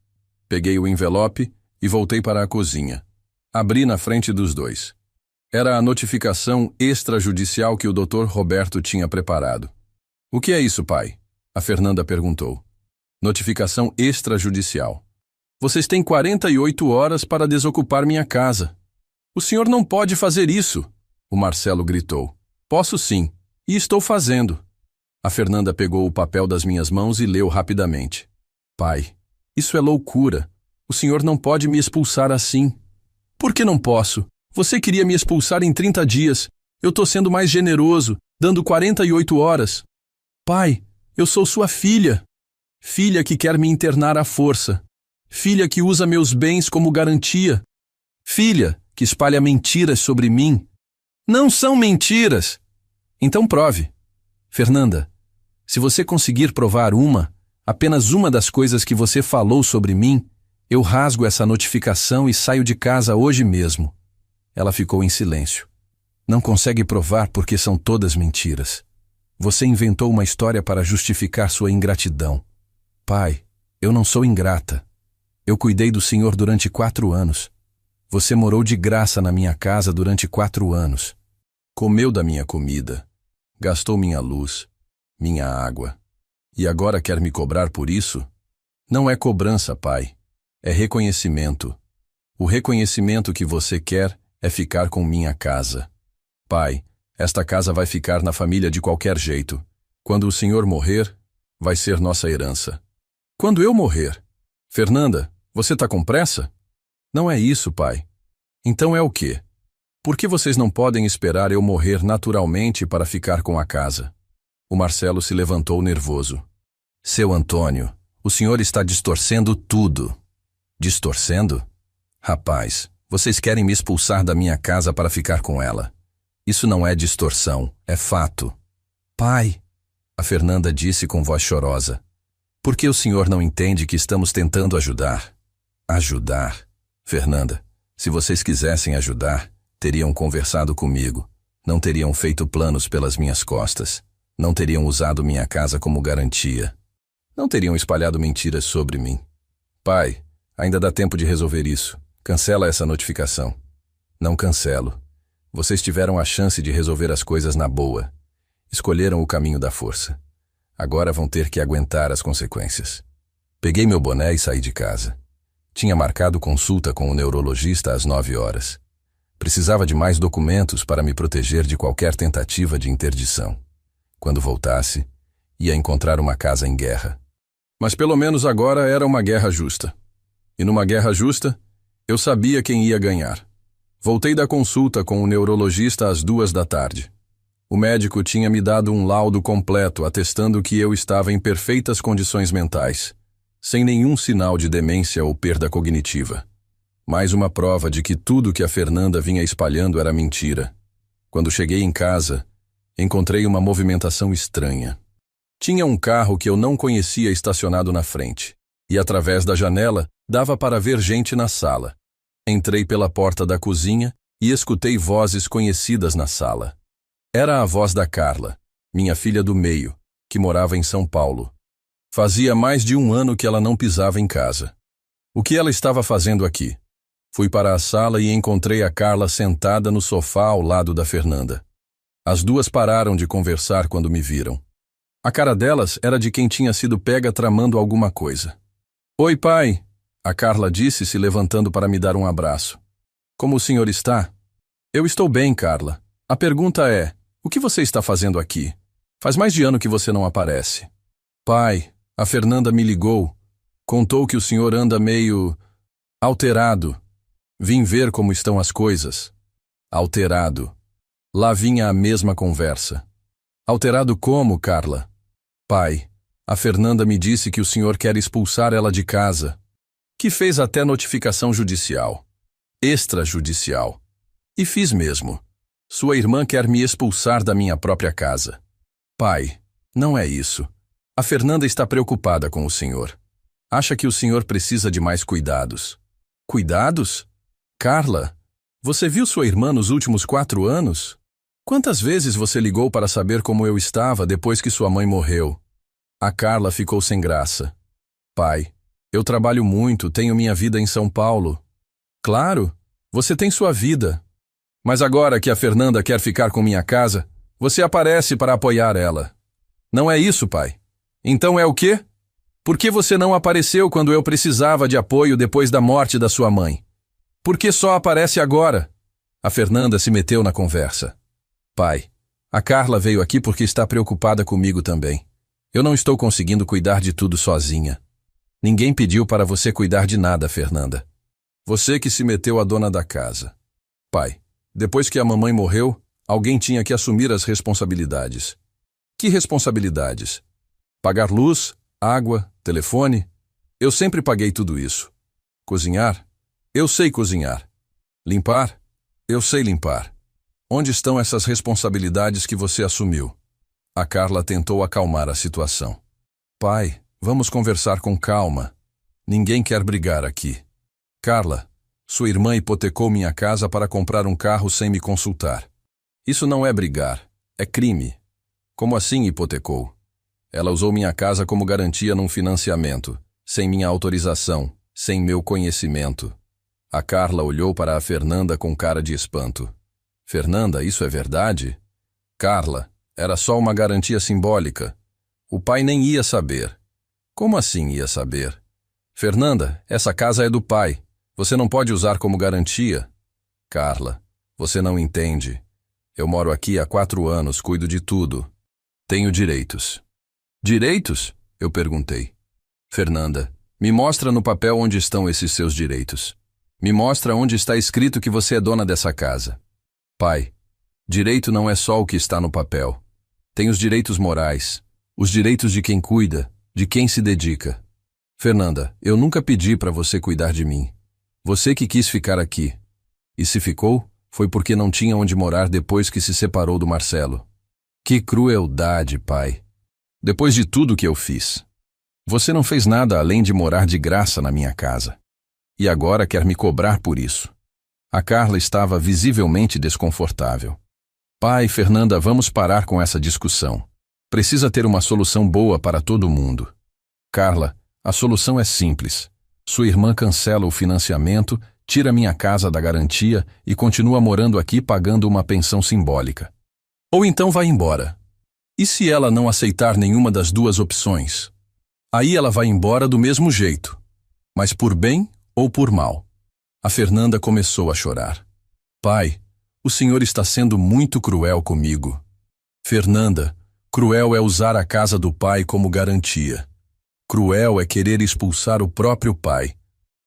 Peguei o envelope e voltei para a cozinha. Abri na frente dos dois. Era a notificação extrajudicial que o Dr. Roberto tinha preparado. O que é isso, pai? A Fernanda perguntou. Notificação extrajudicial. Vocês têm 48 horas para desocupar minha casa. O senhor não pode fazer isso, o Marcelo gritou. Posso sim, e estou fazendo. A Fernanda pegou o papel das minhas mãos e leu rapidamente. Pai, isso é loucura. O senhor não pode me expulsar assim. Por que não posso? Você queria me expulsar em 30 dias. Eu estou sendo mais generoso, dando 48 horas. Pai, eu sou sua filha. Filha que quer me internar à força. Filha que usa meus bens como garantia. Filha que espalha mentiras sobre mim. Não são mentiras. Então prove. Fernanda, se você conseguir provar apenas uma das coisas que você falou sobre mim, eu rasgo essa notificação e saio de casa hoje mesmo. Ela ficou em silêncio. Não consegue provar porque são todas mentiras. Você inventou uma história para justificar sua ingratidão. Pai, eu não sou ingrata. Eu cuidei do senhor durante 4 anos. Você morou de graça na minha casa durante 4 anos. Comeu da minha comida. Gastou minha luz, minha água. E agora quer me cobrar por isso? Não é cobrança, pai. É reconhecimento. O reconhecimento que você quer é ficar com minha casa. Pai, esta casa vai ficar na família de qualquer jeito. Quando o senhor morrer, vai ser nossa herança. Quando eu morrer? Fernanda, você está com pressa? Não é isso, pai. Então é o quê? Por que vocês não podem esperar eu morrer naturalmente para ficar com a casa? O Marcelo se levantou nervoso. Seu Antônio, o senhor está distorcendo tudo. Distorcendo? Rapaz, vocês querem me expulsar da minha casa para ficar com ela. Isso não é distorção, é fato. Pai, a Fernanda disse com voz chorosa. Por que o senhor não entende que estamos tentando ajudar? Ajudar? Fernanda, se vocês quisessem ajudar, teriam conversado comigo. Não teriam feito planos pelas minhas costas. Não teriam usado minha casa como garantia. Não teriam espalhado mentiras sobre mim. Pai, ainda dá tempo de resolver isso. Cancela essa notificação. Não cancelo. Vocês tiveram a chance de resolver as coisas na boa. Escolheram o caminho da força. Agora vão ter que aguentar as consequências. Peguei meu boné e saí de casa. Tinha marcado consulta com o neurologista às 9 horas. Precisava de mais documentos para me proteger de qualquer tentativa de interdição. Quando voltasse, ia encontrar uma casa em guerra. Mas pelo menos agora era uma guerra justa. E numa guerra justa, eu sabia quem ia ganhar. Voltei da consulta com o neurologista às 2 da tarde. O médico tinha me dado um laudo completo atestando que eu estava em perfeitas condições mentais, sem nenhum sinal de demência ou perda cognitiva. Mais uma prova de que tudo que a Fernanda vinha espalhando era mentira. Quando cheguei em casa, encontrei uma movimentação estranha. Tinha um carro que eu não conhecia estacionado na frente, e através da janela dava para ver gente na sala. Entrei pela porta da cozinha e escutei vozes conhecidas na sala. Era a voz da Carla, minha filha do meio, que morava em São Paulo. Fazia mais de 1 ano que ela não pisava em casa. O que ela estava fazendo aqui? Fui para a sala e encontrei a Carla sentada no sofá ao lado da Fernanda. As duas pararam de conversar quando me viram. A cara delas era de quem tinha sido pega tramando alguma coisa. "Oi, pai", a Carla disse, se levantando para me dar um abraço. "Como o senhor está?" "Eu estou bem, Carla. A pergunta é, o que você está fazendo aqui? Faz mais de ano que você não aparece." "Pai, a Fernanda me ligou. Contou que o senhor anda meio alterado. Vim ver como estão as coisas." Alterado. Lá vinha a mesma conversa. "Alterado como, Carla?" "Pai, a Fernanda me disse que o senhor quer expulsar ela de casa. Que fez até notificação judicial. Extrajudicial. E fiz mesmo. Sua irmã quer me expulsar da minha própria casa." "Pai, não é isso. A Fernanda está preocupada com o senhor. Acha que o senhor precisa de mais cuidados." "Cuidados? Carla, você viu sua irmã nos últimos 4 anos? Quantas vezes você ligou para saber como eu estava depois que sua mãe morreu?" A Carla ficou sem graça. "Pai, eu trabalho muito, tenho minha vida em São Paulo." "Claro, você tem sua vida. Mas agora que a Fernanda quer ficar com minha casa, você aparece para apoiar ela. Não é isso, pai. Então é o quê? Por que você não apareceu quando eu precisava de apoio depois da morte da sua mãe? Por que só aparece agora?" A Fernanda se meteu na conversa. "Pai, a Carla veio aqui porque está preocupada comigo também. Eu não estou conseguindo cuidar de tudo sozinha. Ninguém pediu para você cuidar de nada, Fernanda. Você que se meteu a dona da casa. Pai, depois que a mamãe morreu, alguém tinha que assumir as responsabilidades." "Que responsabilidades? Pagar luz, água, telefone? Eu sempre paguei tudo isso. Cozinhar? Eu sei cozinhar. Limpar? Eu sei limpar. Onde estão essas responsabilidades que você assumiu?" A Carla tentou acalmar a situação. "Pai, vamos conversar com calma. Ninguém quer brigar aqui. Carla, sua irmã hipotecou minha casa para comprar um carro sem me consultar. Isso não é brigar, é crime." "Como assim hipotecou?" "Ela usou minha casa como garantia num financiamento, sem minha autorização, sem meu conhecimento." A Carla olhou para a Fernanda com cara de espanto. "Fernanda, isso é verdade?" "Carla, era só uma garantia simbólica. O pai nem ia saber." "Como assim ia saber?" "Fernanda, essa casa é do pai. Você não pode usar como garantia." "Carla, você não entende. Eu moro aqui há 4 anos, cuido de tudo. Tenho direitos." "Direitos?" eu perguntei. "Fernanda, me mostra no papel onde estão esses seus direitos. Me mostra onde está escrito que você é dona dessa casa." "Pai, direito não é só o que está no papel. Tem os direitos morais, os direitos de quem cuida, de quem se dedica." "Fernanda, eu nunca pedi para você cuidar de mim. Você que quis ficar aqui. E se ficou, foi porque não tinha onde morar depois que se separou do Marcelo." "Que crueldade, pai. Depois de tudo que eu fiz. Você não fez nada além de morar de graça na minha casa. E agora quer me cobrar por isso." A Carla estava visivelmente desconfortável. "Pai, Fernanda, vamos parar com essa discussão. Precisa ter uma solução boa para todo mundo." "Carla, a solução é simples. Sua irmã cancela o financiamento, tira minha casa da garantia e continua morando aqui pagando uma pensão simbólica. Ou então vai embora. E se ela não aceitar nenhuma das 2 opções? Aí ela vai embora do mesmo jeito. Mas por bem ou por mal. A Fernanda começou a chorar. Pai, o senhor está sendo muito cruel comigo. Fernanda, cruel é usar a casa do pai como garantia. Cruel é querer expulsar o próprio pai.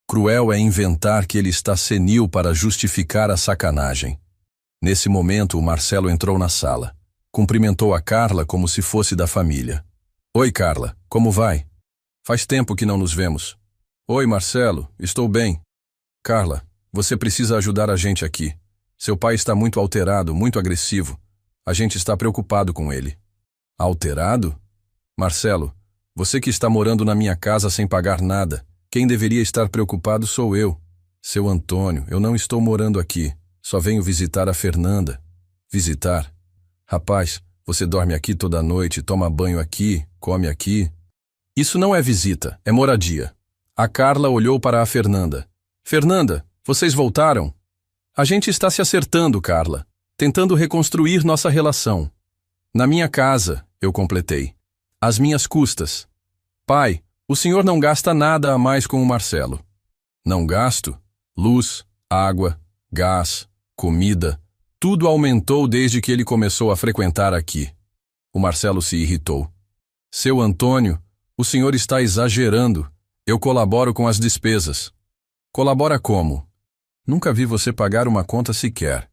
Cruel é inventar que ele está senil para justificar a sacanagem. Nesse momento, o Marcelo entrou na sala. Cumprimentou a Carla como se fosse da família. Oi, Carla, como vai? Faz tempo que não nos vemos. Oi, Marcelo, estou bem. Carla, você precisa ajudar a gente aqui. Seu pai está muito alterado, muito agressivo. A gente está preocupado com ele. Alterado? Marcelo, você que está morando na minha casa sem pagar nada, quem deveria estar preocupado sou eu. Seu Antônio, eu não estou morando aqui. Só venho visitar a Fernanda. Visitar? Rapaz, você dorme aqui toda noite, toma banho aqui, come aqui. Isso não é visita, é moradia. A Carla olhou para a Fernanda. Fernanda, vocês voltaram? A gente está se acertando, Carla, tentando reconstruir nossa relação. Na minha casa, eu completei. Às minhas custas. Pai, o senhor não gasta nada a mais com o Marcelo. Não gasto? Luz, água, gás, comida, tudo aumentou desde que ele começou a frequentar aqui. O Marcelo se irritou. Seu Antônio, o senhor está exagerando. Eu colaboro com as despesas. Colabora como? Nunca vi você pagar uma conta sequer.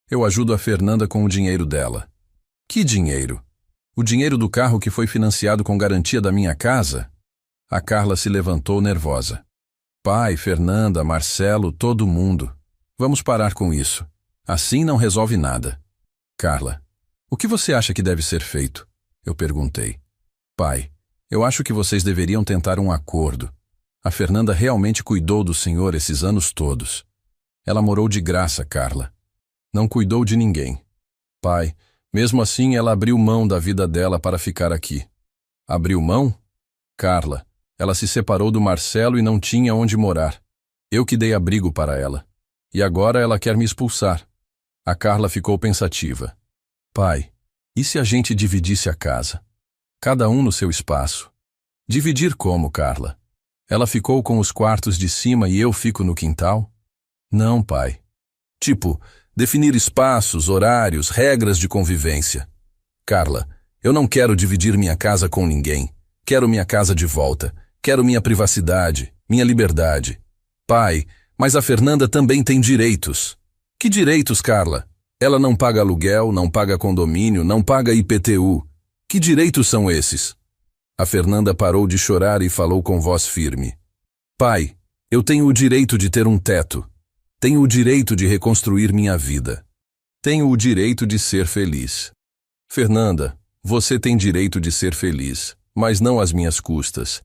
Eu ajudo a Fernanda com o dinheiro dela. Que dinheiro? O dinheiro do carro que foi financiado com garantia da minha casa? A Carla se levantou nervosa. Pai, Fernanda, Marcelo, todo mundo. Vamos parar com isso. Assim não resolve nada. Carla, o que você acha que deve ser feito? Eu perguntei. Pai, eu acho que vocês deveriam tentar um acordo. A Fernanda realmente cuidou do senhor esses anos todos. Ela morou de graça, Carla. Não cuidou de ninguém. Pai, mesmo assim ela abriu mão da vida dela para ficar aqui. Abriu mão? Carla, ela se separou do Marcelo e não tinha onde morar. Eu que dei abrigo para ela. E agora ela quer me expulsar. A Carla ficou pensativa. Pai, e se a gente dividisse a casa? Cada um no seu espaço. Dividir como, Carla? Ela ficou com os quartos de cima e eu fico no quintal? Não, pai. Tipo, definir espaços, horários, regras de convivência. Carla, eu não quero dividir minha casa com ninguém. Quero minha casa de volta. Quero minha privacidade, minha liberdade. Pai, mas a Fernanda também tem direitos. Que direitos, Carla? Ela não paga aluguel, não paga condomínio, não paga IPTU. Que direitos são esses? A Fernanda parou de chorar e falou com voz firme. Pai, eu tenho o direito de ter um teto. Tenho o direito de reconstruir minha vida. Tenho o direito de ser feliz. Fernanda, você tem direito de ser feliz, mas não às minhas custas.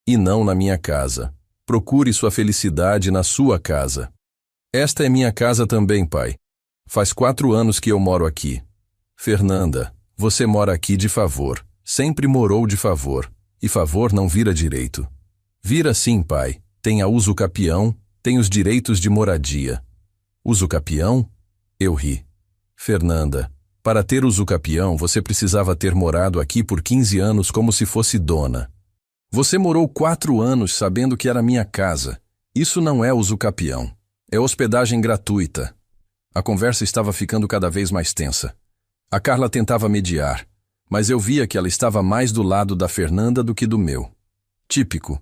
E não na minha casa. Procure sua felicidade na sua casa. Esta é minha casa também, pai. Faz 4 anos que eu moro aqui. Fernanda, você mora aqui de favor. Sempre morou de favor. E favor não vira direito. Vira sim, pai. Tem a usucapião, tem os direitos de moradia. Usucapião? Eu ri. Fernanda, para ter usucapião você precisava ter morado aqui por 15 anos como se fosse dona. Você morou 4 anos sabendo que era minha casa. Isso não é usucapião. É hospedagem gratuita. A conversa estava ficando cada vez mais tensa. A Carla tentava mediar, mas eu via que ela estava mais do lado da Fernanda do que do meu. Típico.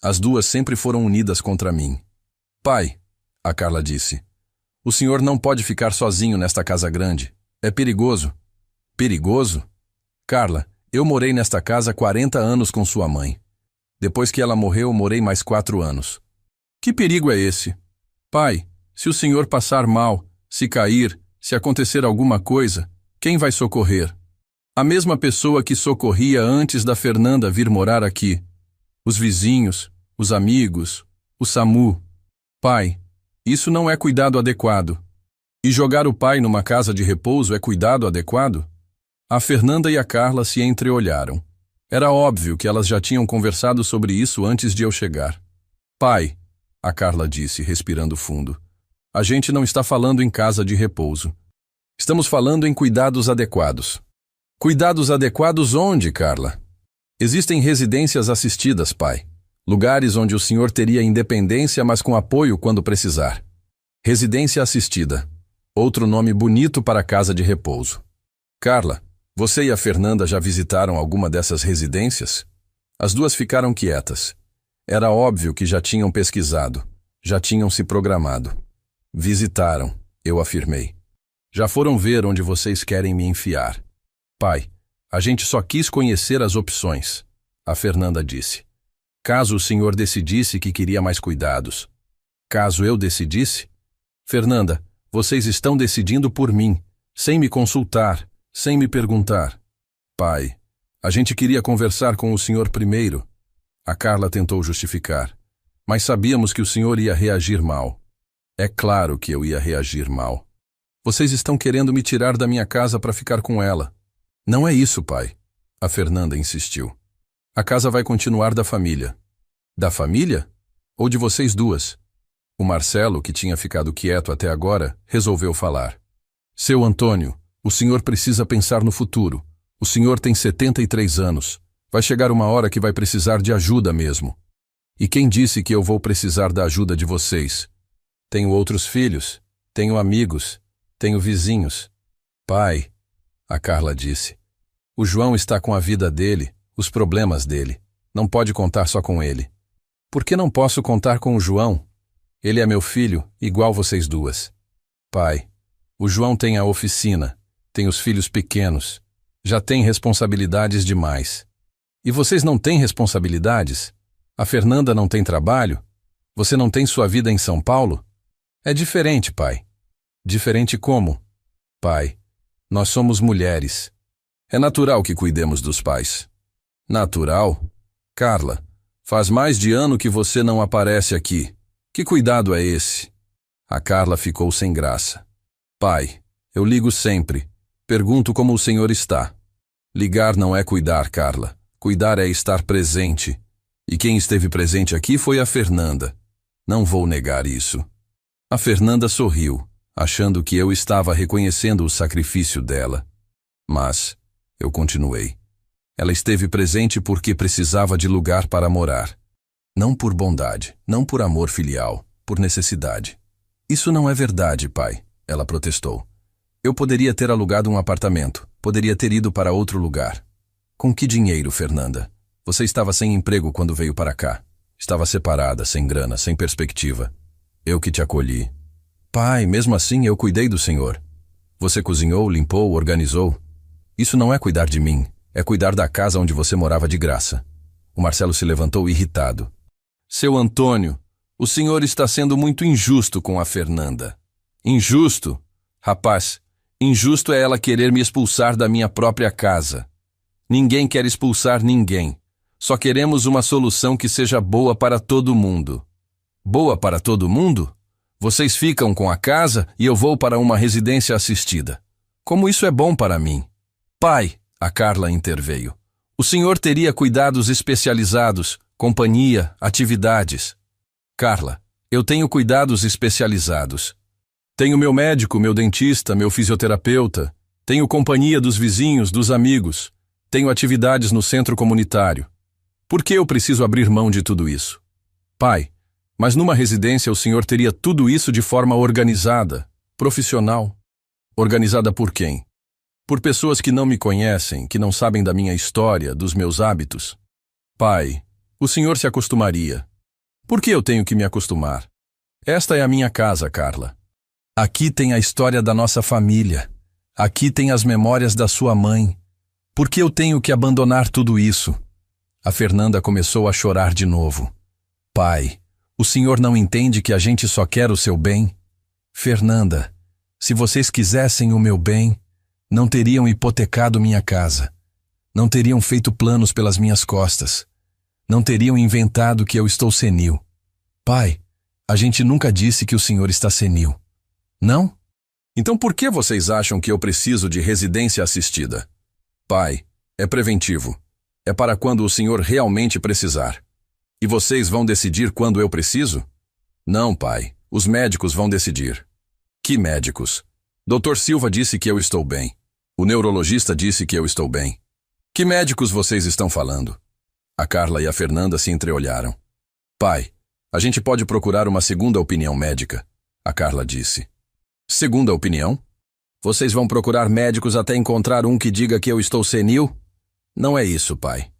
As duas sempre foram unidas contra mim. Pai, a Carla disse, o senhor não pode ficar sozinho nesta casa grande. É perigoso. Perigoso? Carla, eu morei nesta casa 40 anos com sua mãe. Depois que ela morreu, morei mais 4 anos. Que perigo é esse? Pai, se o senhor passar mal, se cair, se acontecer alguma coisa, quem vai socorrer? A mesma pessoa que socorria antes da Fernanda vir morar aqui. Os vizinhos, os amigos, o SAMU. Pai, isso não é cuidado adequado. E jogar o pai numa casa de repouso é cuidado adequado? A Fernanda e a Carla se entreolharam. Era óbvio que elas já tinham conversado sobre isso antes de eu chegar. Pai, a Carla disse, respirando fundo, a gente não está falando em casa de repouso. Estamos falando em cuidados adequados. Cuidados adequados onde, Carla? Existem residências assistidas, pai. Lugares onde o senhor teria independência, mas com apoio quando precisar. Residência assistida. Outro nome bonito para casa de repouso. Carla, você e a Fernanda já visitaram alguma dessas residências? As duas ficaram quietas. Era óbvio que já tinham pesquisado, já tinham se programado. Visitaram, eu afirmei. Já foram ver onde vocês querem me enfiar. Pai, a gente só quis conhecer as opções, a Fernanda disse. Caso o senhor decidisse que queria mais cuidados. Caso eu decidisse? Fernanda, vocês estão decidindo por mim, sem me consultar, sem me perguntar. Pai, a gente queria conversar com o senhor primeiro. A Carla tentou justificar. Mas sabíamos que o senhor ia reagir mal. É claro que eu ia reagir mal. Vocês estão querendo me tirar da minha casa para ficar com ela. Não é isso, pai. A Fernanda insistiu. A casa vai continuar da família. Da família? Ou de vocês duas? O Marcelo, que tinha ficado quieto até agora, resolveu falar. Seu Antônio, o senhor precisa pensar no futuro. O senhor tem 73 anos. Vai chegar uma hora que vai precisar de ajuda mesmo. E quem disse que eu vou precisar da ajuda de vocês? Tenho outros filhos, tenho amigos, tenho vizinhos. Pai, a Carla disse, o João está com a vida dele, os problemas dele. Não pode contar só com ele. Por que não posso contar com o João? Ele é meu filho, igual vocês duas. Pai, o João tem a oficina, tem os filhos pequenos, já tem responsabilidades demais. E vocês não têm responsabilidades? A Fernanda não tem trabalho? Você não tem sua vida em São Paulo? É diferente, pai. Diferente como? Pai, nós somos mulheres. É natural que cuidemos dos pais. Natural? Carla, faz mais de ano que você não aparece aqui. Que cuidado é esse? A Carla ficou sem graça. Pai, eu ligo sempre. Pergunto como o senhor está. Ligar não é cuidar, Carla. Cuidar é estar presente. E quem esteve presente aqui foi a Fernanda. Não vou negar isso. A Fernanda sorriu, achando que eu estava reconhecendo o sacrifício dela. Mas eu continuei. Ela esteve presente porque precisava de lugar para morar. Não por bondade, não por amor filial, por necessidade. Isso não é verdade, pai, ela protestou. Eu poderia ter alugado um apartamento, poderia ter ido para outro lugar. Com que dinheiro, Fernanda? Você estava sem emprego quando veio para cá. Estava separada, sem grana, sem perspectiva. Eu que te acolhi. Pai, mesmo assim eu cuidei do senhor. Você cozinhou, limpou, organizou. Isso não é cuidar de mim, é cuidar da casa onde você morava de graça. O Marcelo se levantou irritado. Seu Antônio, o senhor está sendo muito injusto com a Fernanda. Injusto? Rapaz, injusto é ela querer me expulsar da minha própria casa. Ninguém quer expulsar ninguém. Só queremos uma solução que seja boa para todo mundo. Boa para todo mundo? Vocês ficam com a casa e eu vou para uma residência assistida. Como isso é bom para mim? Pai, a Carla interveio. O senhor teria cuidados especializados, companhia, atividades. Carla, eu tenho cuidados especializados. Tenho meu médico, meu dentista, meu fisioterapeuta. Tenho companhia dos vizinhos, dos amigos. Tenho atividades no centro comunitário. Por que eu preciso abrir mão de tudo isso? Pai, mas numa residência o senhor teria tudo isso de forma organizada, profissional. Organizada por quem? Por pessoas que não me conhecem, que não sabem da minha história, dos meus hábitos. Pai, o senhor se acostumaria. Por que eu tenho que me acostumar? Esta é a minha casa, Carla. Aqui tem a história da nossa família. Aqui tem as memórias da sua mãe. Por que eu tenho que abandonar tudo isso? A Fernanda começou a chorar de novo. Pai, o senhor não entende que a gente só quer o seu bem? Fernanda, se vocês quisessem o meu bem, não teriam hipotecado minha casa. Não teriam feito planos pelas minhas costas. Não teriam inventado que eu estou senil. Pai, a gente nunca disse que o senhor está senil. Não? Então por que vocês acham que eu preciso de residência assistida? Pai, é preventivo. É para quando o senhor realmente precisar. E vocês vão decidir quando eu preciso? Não, pai. Os médicos vão decidir. Que médicos? Dr. Silva disse que eu estou bem. O neurologista disse que eu estou bem. Que médicos vocês estão falando? A Carla e a Fernanda se entreolharam. Pai, a gente pode procurar uma segunda opinião médica, a Carla disse. Segunda opinião? Vocês vão procurar médicos até encontrar um que diga que eu estou senil? Não é isso, pai.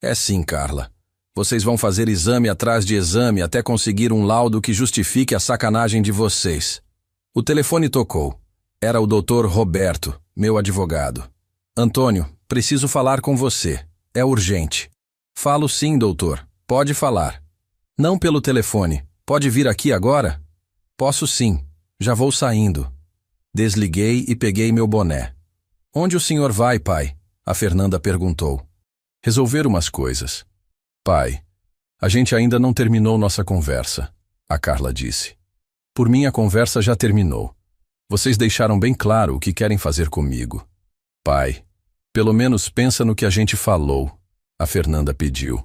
É sim, Carla. Vocês vão fazer exame atrás de exame até conseguir um laudo que justifique a sacanagem de vocês. O telefone tocou. Era o Dr. Roberto, meu advogado. Antônio, preciso falar com você. É urgente. Falo sim, doutor. Pode falar. Não pelo telefone. Pode vir aqui agora? Posso sim. Já vou saindo. Desliguei e peguei meu boné. Onde o senhor vai, pai? A Fernanda perguntou. Resolver umas coisas. Pai, a gente ainda não terminou nossa conversa, a Carla disse. Por mim a conversa já terminou. Vocês deixaram bem claro o que querem fazer comigo. Pai, pelo menos pensa no que a gente falou, a Fernanda pediu.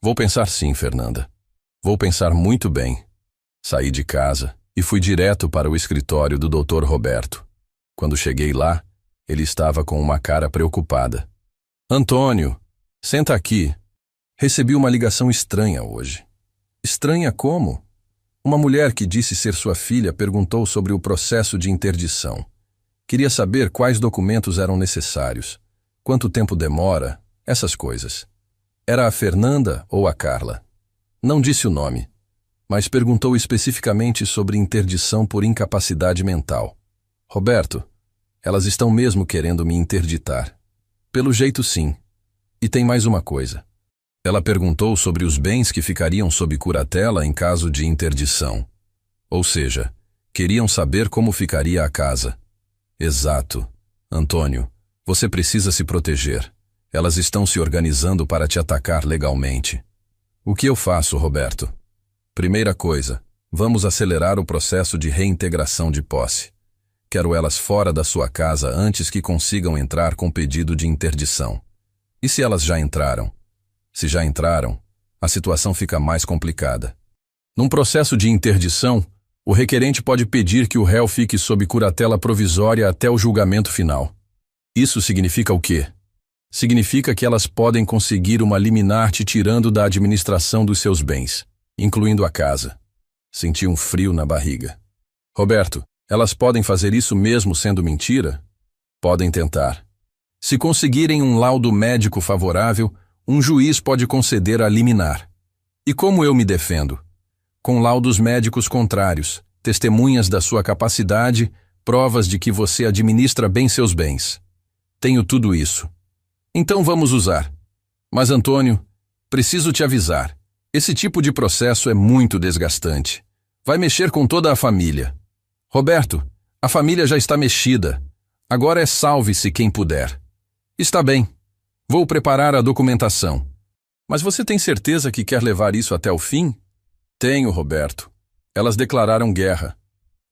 Vou pensar sim, Fernanda. Vou pensar muito bem. Saí de casa e fui direto para o escritório do Dr. Roberto. Quando cheguei lá, ele estava com uma cara preocupada. Antônio, senta aqui. Recebi uma ligação estranha hoje. Estranha como? Uma mulher que disse ser sua filha perguntou sobre o processo de interdição. Queria saber quais documentos eram necessários, quanto tempo demora, essas coisas. Era a Fernanda ou a Carla? Não disse o nome, mas perguntou especificamente sobre interdição por incapacidade mental. Roberto, elas estão mesmo querendo me interditar. Pelo jeito, sim. E tem mais uma coisa. Ela perguntou sobre os bens que ficariam sob curatela em caso de interdição. Ou seja, queriam saber como ficaria a casa. Exato. Antônio, você precisa se proteger. Elas estão se organizando para te atacar legalmente. O que eu faço, Roberto? Primeira coisa, vamos acelerar o processo de reintegração de posse. Quero elas fora da sua casa antes que consigam entrar com pedido de interdição. E se elas já entraram? Se já entraram, a situação fica mais complicada. Num processo de interdição, o requerente pode pedir que o réu fique sob curatela provisória até o julgamento final. Isso significa o quê? Significa que elas podem conseguir uma liminar te tirando da administração dos seus bens, incluindo a casa. Senti um frio na barriga. Roberto, elas podem fazer isso mesmo sendo mentira? Podem tentar. Se conseguirem um laudo médico favorável, um juiz pode conceder a liminar. E como eu me defendo? Com laudos médicos contrários, testemunhas da sua capacidade, provas de que você administra bem seus bens. Tenho tudo isso. Então vamos usar. Mas, Antônio, preciso te avisar. Esse tipo de processo é muito desgastante. Vai mexer com toda a família. Roberto, a família já está mexida. Agora é salve-se quem puder. Está bem. Vou preparar a documentação. Mas você tem certeza que quer levar isso até o fim? Tenho, Roberto. Elas declararam guerra.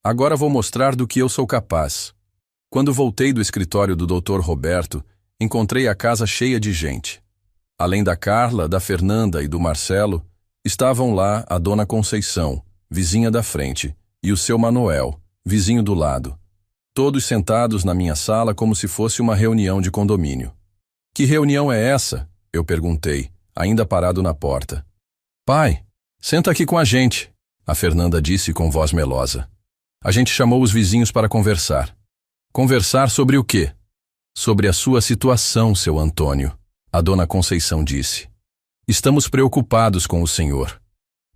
Agora vou mostrar do que eu sou capaz. Quando voltei do escritório do Dr. Roberto, encontrei a casa cheia de gente. Além da Carla, da Fernanda e do Marcelo, estavam lá a dona Conceição, vizinha da frente, e o seu Manuel, vizinho do lado. Todos sentados na minha sala como se fosse uma reunião de condomínio. Que reunião é essa? Eu perguntei, ainda parado na porta. Pai, senta aqui com a gente, a Fernanda disse com voz melosa. A gente chamou os vizinhos para conversar. Conversar sobre o quê? Sobre a sua situação, seu Antônio, a dona Conceição disse. Estamos preocupados com o senhor.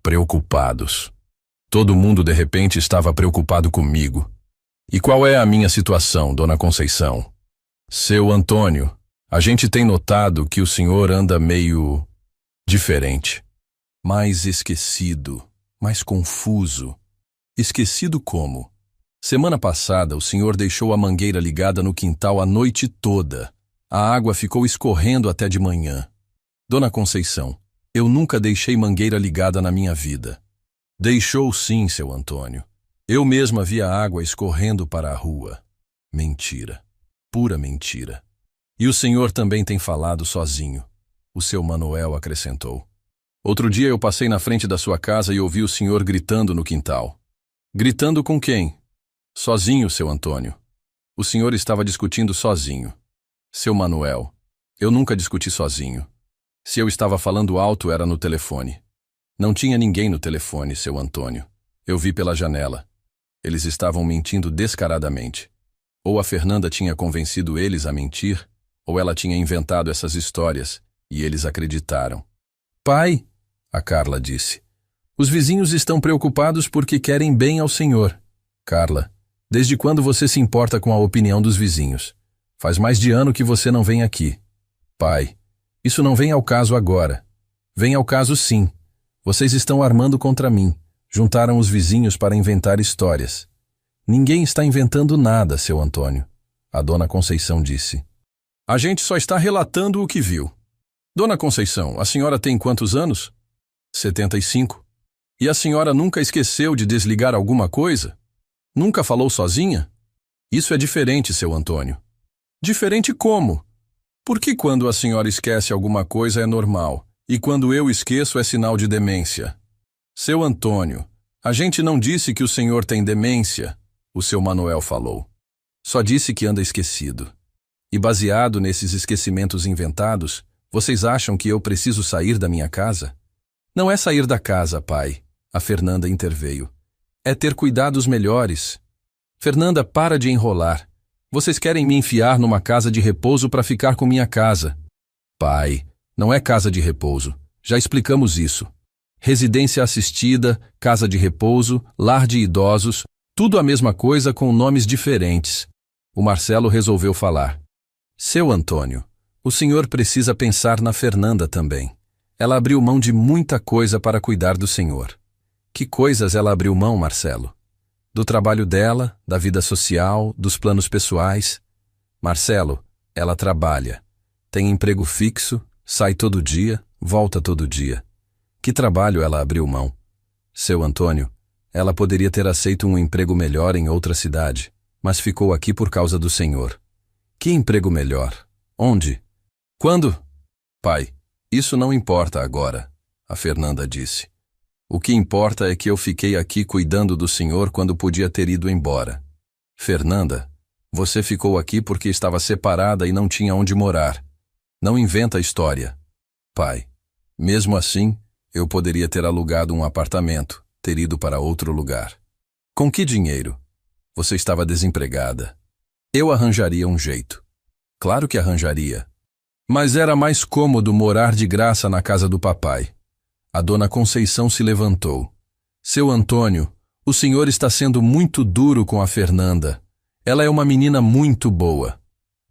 Preocupados. Todo mundo de repente estava preocupado comigo. E qual é a minha situação, dona Conceição? Seu Antônio, a gente tem notado que o senhor anda meio diferente. Mais esquecido, mais confuso. Esquecido como? Semana passada, o senhor deixou a mangueira ligada no quintal a noite toda. A água ficou escorrendo até de manhã. Dona Conceição, eu nunca deixei mangueira ligada na minha vida. Deixou sim, seu Antônio. Eu mesma vi a água escorrendo para a rua. Mentira. Pura mentira. E o senhor também tem falado sozinho. O seu Manuel acrescentou. Outro dia eu passei na frente da sua casa e ouvi o senhor gritando no quintal. Gritando com quem? Sozinho, seu Antônio. O senhor estava discutindo sozinho. Seu Manuel, eu nunca discuti sozinho. Se eu estava falando alto era no telefone. Não tinha ninguém no telefone, seu Antônio. Eu vi pela janela. Eles estavam mentindo descaradamente. Ou a Fernanda tinha convencido eles a mentir, ou ela tinha inventado essas histórias, e eles acreditaram. Pai, a Carla disse, os vizinhos estão preocupados porque querem bem ao senhor. Carla, desde quando você se importa com a opinião dos vizinhos? Faz mais de ano que você não vem aqui. Pai, isso não vem ao caso agora. Vem ao caso sim. Vocês estão armando contra mim. Juntaram os vizinhos para inventar histórias. Ninguém está inventando nada, seu Antônio, a dona Conceição disse. A gente só está relatando o que viu. Dona Conceição, a senhora tem quantos anos? 75. E a senhora nunca esqueceu de desligar alguma coisa? Nunca falou sozinha? Isso é diferente, seu Antônio. Diferente como? Porque quando a senhora esquece alguma coisa é normal, e quando eu esqueço é sinal de demência. Seu Antônio, a gente não disse que o senhor tem demência, o seu Manuel falou. Só disse que anda esquecido. E baseado nesses esquecimentos inventados, vocês acham que eu preciso sair da minha casa? Não é sair da casa, pai, a Fernanda interveio. É ter cuidados melhores. Fernanda, para de enrolar. Vocês querem me enfiar numa casa de repouso para ficar com minha casa. Pai, não é casa de repouso. Já explicamos isso. Residência assistida, casa de repouso, lar de idosos, tudo a mesma coisa com nomes diferentes. O Marcelo resolveu falar. Seu Antônio, o senhor precisa pensar na Fernanda também. Ela abriu mão de muita coisa para cuidar do senhor. Que coisas ela abriu mão, Marcelo? Do trabalho dela, da vida social, dos planos pessoais. Marcelo, ela trabalha. Tem emprego fixo, sai todo dia, volta todo dia. Que trabalho ela abriu mão? Seu Antônio, ela poderia ter aceito um emprego melhor em outra cidade, mas ficou aqui por causa do senhor. Que emprego melhor? Onde? Quando? Pai, isso não importa agora, a Fernanda disse. O que importa é que eu fiquei aqui cuidando do senhor quando podia ter ido embora. Fernanda, você ficou aqui porque estava separada e não tinha onde morar. Não inventa a história. Pai, mesmo assim, eu poderia ter alugado um apartamento, ter ido para outro lugar. Com que dinheiro? Você estava desempregada. Eu arranjaria um jeito. Claro que arranjaria. Mas era mais cômodo morar de graça na casa do papai. A dona Conceição se levantou. Seu Antônio, o senhor está sendo muito duro com a Fernanda. Ela é uma menina muito boa.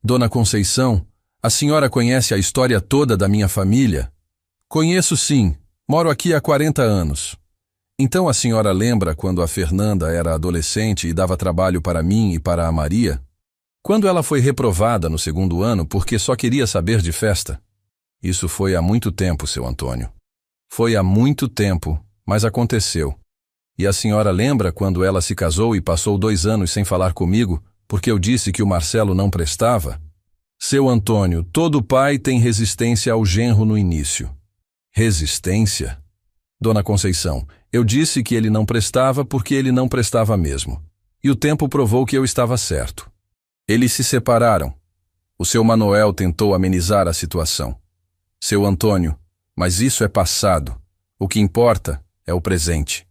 Dona Conceição, a senhora conhece a história toda da minha família? Conheço sim. Moro aqui há 40 anos. Então a senhora lembra quando a Fernanda era adolescente e dava trabalho para mim e para a Maria? Quando ela foi reprovada no 2º ano porque só queria saber de festa? Isso foi há muito tempo, seu Antônio. Foi há muito tempo, mas aconteceu. E a senhora lembra quando ela se casou e passou 2 anos sem falar comigo porque eu disse que o Marcelo não prestava? Seu Antônio, todo pai tem resistência ao genro no início. Resistência? Dona Conceição, eu disse que ele não prestava porque ele não prestava mesmo. E o tempo provou que eu estava certo. Eles se separaram. O seu Manuel tentou amenizar a situação. Seu Antônio, mas isso é passado. O que importa é o presente.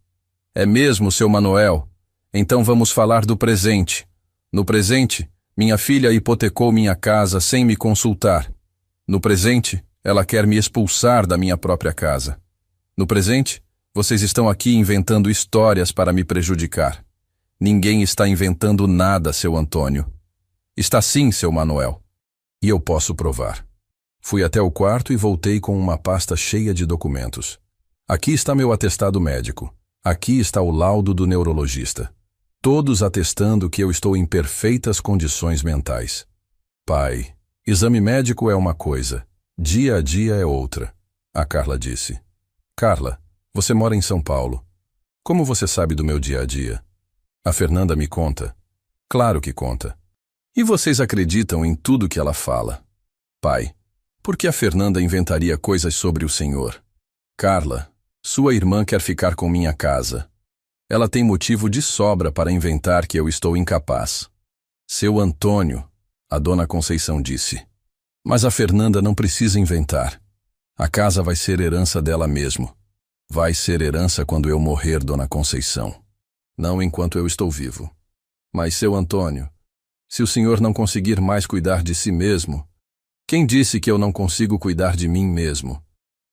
É mesmo, seu Manuel? Então vamos falar do presente. No presente, minha filha hipotecou minha casa sem me consultar. No presente, ela quer me expulsar da minha própria casa. No presente, vocês estão aqui inventando histórias para me prejudicar. Ninguém está inventando nada, seu Antônio. Está sim, seu Manuel. E eu posso provar. Fui até o quarto e voltei com uma pasta cheia de documentos. Aqui está meu atestado médico. Aqui está o laudo do neurologista. Todos atestando que eu estou em perfeitas condições mentais. Pai, exame médico é uma coisa. Dia a dia é outra, a Carla disse. Carla, você mora em São Paulo. Como você sabe do meu dia a dia? A Fernanda me conta. Claro que conta. E vocês acreditam em tudo que ela fala? Pai, por que a Fernanda inventaria coisas sobre o senhor? Carla, sua irmã quer ficar com minha casa. Ela tem motivo de sobra para inventar que eu estou incapaz. Seu Antônio, a dona Conceição disse. Mas a Fernanda não precisa inventar. A casa vai ser herança dela mesmo. Vai ser herança quando eu morrer, Dona Conceição. Não enquanto eu estou vivo. Mas, seu Antônio, se o senhor não conseguir mais cuidar de si mesmo, quem disse que eu não consigo cuidar de mim mesmo?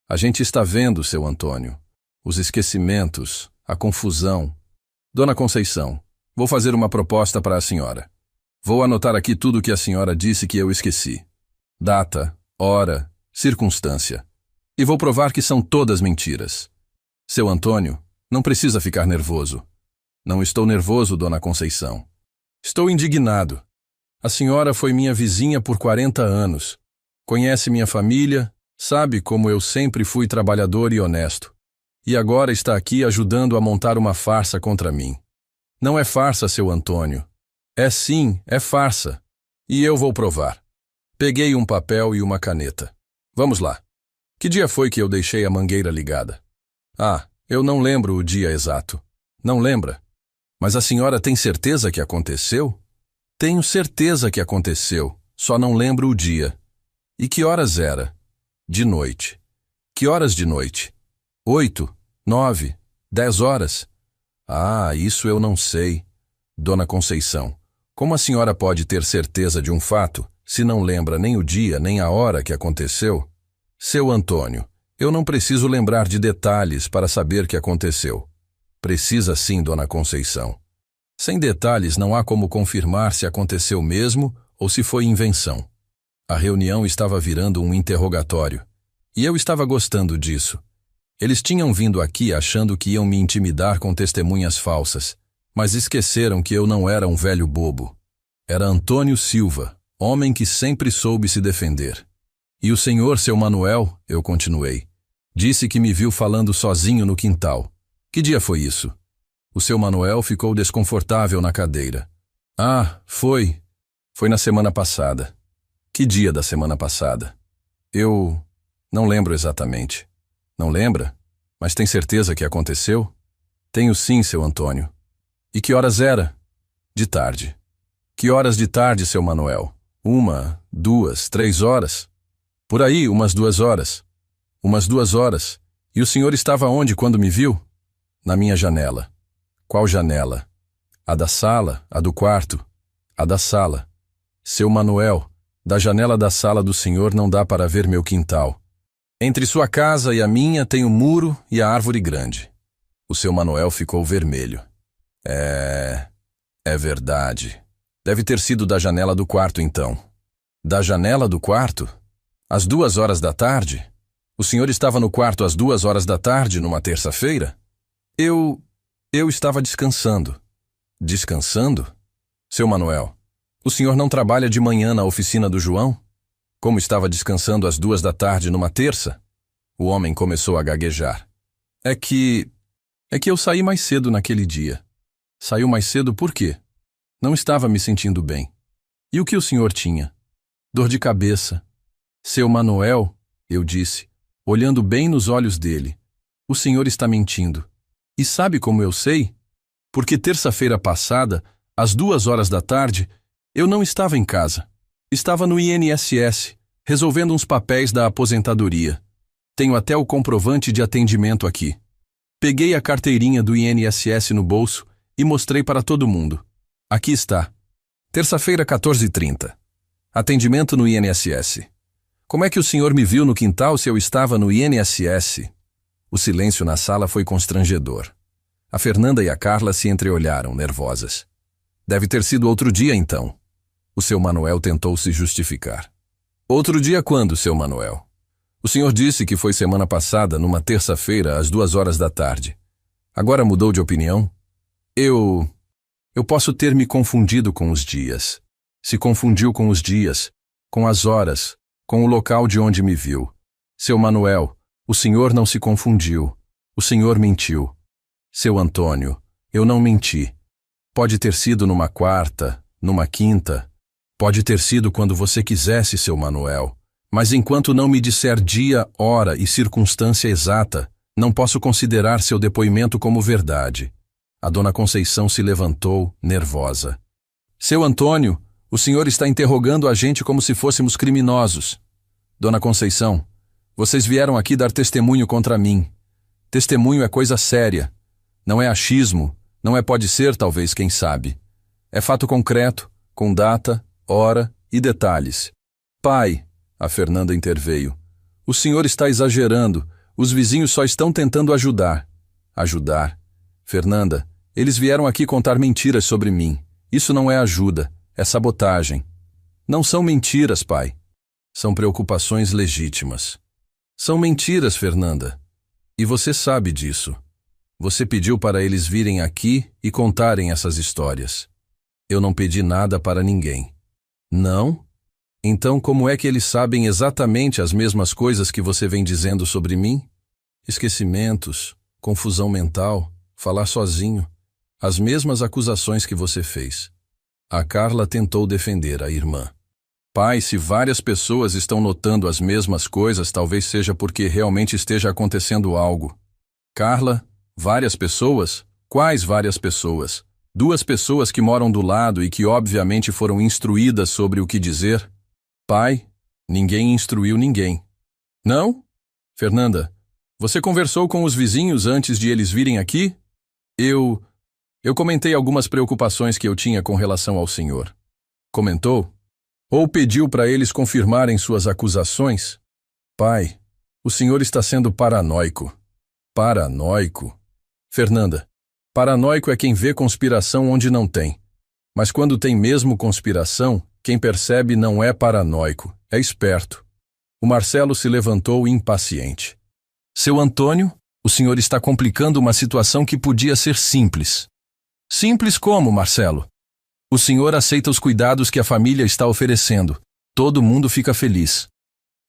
A gente está vendo, seu Antônio, os esquecimentos, a confusão. Dona Conceição, vou fazer uma proposta para a senhora. Vou anotar aqui tudo o que a senhora disse que eu esqueci. Data, hora, circunstância. E vou provar que são todas mentiras. Seu Antônio, não precisa ficar nervoso. Não estou nervoso, Dona Conceição. Estou indignado. A senhora foi minha vizinha por 40 anos. Conhece minha família, sabe como eu sempre fui trabalhador e honesto. E agora está aqui ajudando a montar uma farsa contra mim. Não é farsa, seu Antônio. É sim, é farsa. E eu vou provar. Peguei um papel e uma caneta. Vamos lá. Que dia foi que eu deixei a mangueira ligada? Ah, eu não lembro o dia exato. Não lembra? Mas a senhora tem certeza que aconteceu? Tenho certeza que aconteceu, só não lembro o dia. E que horas era? De noite. Que horas de noite? 8, 9, 10 horas? Ah, isso eu não sei. Dona Conceição, como a senhora pode ter certeza de um fato, se não lembra nem o dia nem a hora que aconteceu? Seu Antônio, eu não preciso lembrar de detalhes para saber que aconteceu. Precisa sim, Dona Conceição. Sem detalhes não há como confirmar se aconteceu mesmo ou se foi invenção. A reunião estava virando um interrogatório. E eu estava gostando disso. Eles tinham vindo aqui achando que iam me intimidar com testemunhas falsas, mas esqueceram que eu não era um velho bobo. Era Antônio Silva, homem que sempre soube se defender. E o senhor, seu Manuel, eu continuei, disse que me viu falando sozinho no quintal. Que dia foi isso? O seu Manuel ficou desconfortável na cadeira. Ah, foi. Foi na semana passada. Que dia da semana passada? Eu não lembro exatamente. Não lembra? Mas tem certeza que aconteceu? Tenho sim, seu Antônio. E que horas era? De tarde. Que horas de tarde, seu Manuel? 1, 2, 3 horas? Por aí, umas 2 horas. Umas 2 horas. E o senhor estava onde quando me viu? Na minha janela. Qual janela? A da sala, a do quarto. A da sala. Seu Manuel, da janela da sala do senhor não dá para ver meu quintal. Entre sua casa e a minha tem o muro e a árvore grande. O seu Manuel ficou vermelho. É verdade. Deve ter sido da janela do quarto, então. Da janela do quarto? Às 2 horas da tarde? O senhor estava no quarto às 2 horas da tarde, numa terça-feira? Eu estava descansando. Descansando? Seu Manuel, o senhor não trabalha de manhã na oficina do João? Como estava descansando às 2 da tarde numa terça? O homem começou a gaguejar. É que eu saí mais cedo naquele dia. Saiu mais cedo por quê? Não estava me sentindo bem. E o que o senhor tinha? Dor de cabeça. Seu Manuel, eu disse, olhando bem nos olhos dele, o senhor está mentindo. E sabe como eu sei? Porque terça-feira passada, às 2 horas da tarde, eu não estava em casa. Estava no INSS, resolvendo uns papéis da aposentadoria. Tenho até o comprovante de atendimento aqui. Peguei a carteirinha do INSS no bolso e mostrei para todo mundo. Aqui está. Terça-feira, 14h30. Atendimento no INSS. Como é que o senhor me viu no quintal se eu estava no INSS? O silêncio na sala foi constrangedor. A Fernanda e a Carla se entreolharam, nervosas. Deve ter sido outro dia, então. O seu Manuel tentou se justificar. Outro dia quando, seu Manuel? O senhor disse que foi semana passada, numa terça-feira, às 2 horas da tarde. Agora mudou de opinião? Eu posso ter me confundido com os dias. Se confundiu com os dias, com as horas, com o local de onde me viu. Seu Manuel, o senhor não se confundiu. O senhor mentiu. Seu Antônio, eu não menti. Pode ter sido numa quarta, numa quinta. Pode ter sido quando você quisesse, seu Manuel. Mas enquanto não me disser dia, hora e circunstância exata, não posso considerar seu depoimento como verdade. A dona Conceição se levantou, nervosa. Seu Antônio, o senhor está interrogando a gente como se fôssemos criminosos. Dona Conceição, vocês vieram aqui dar testemunho contra mim. Testemunho é coisa séria. Não é achismo, não é pode ser, talvez, quem sabe. É fato concreto, com data, hora e detalhes. Pai, a Fernanda interveio, o senhor está exagerando. Os vizinhos só estão tentando ajudar. Ajudar? Fernanda, eles vieram aqui contar mentiras sobre mim. Isso não é ajuda, é sabotagem. Não são mentiras, pai. São preocupações legítimas. São mentiras, Fernanda. E você sabe disso. Você pediu para eles virem aqui e contarem essas histórias. Eu não pedi nada para ninguém. Não? Então como é que eles sabem exatamente as mesmas coisas que você vem dizendo sobre mim? Esquecimentos, confusão mental, falar sozinho. As mesmas acusações que você fez. A Carla tentou defender a irmã. Pai, se várias pessoas estão notando as mesmas coisas, talvez seja porque realmente esteja acontecendo algo. Carla, várias pessoas? Quais várias pessoas? 2 pessoas que moram do lado e que obviamente foram instruídas sobre o que dizer? Pai, ninguém instruiu ninguém. Não? Fernanda, você conversou com os vizinhos antes de eles virem aqui? Eu comentei algumas preocupações que eu tinha com relação ao senhor. Comentou? Ou pediu para eles confirmarem suas acusações? Pai, o senhor está sendo paranoico. Paranoico? Fernanda, paranoico é quem vê conspiração onde não tem. Mas quando tem mesmo conspiração, quem percebe não é paranoico, é esperto. O Marcelo se levantou impaciente. Seu Antônio, o senhor está complicando uma situação que podia ser simples. Simples como, Marcelo? O senhor aceita os cuidados que a família está oferecendo. Todo mundo fica feliz.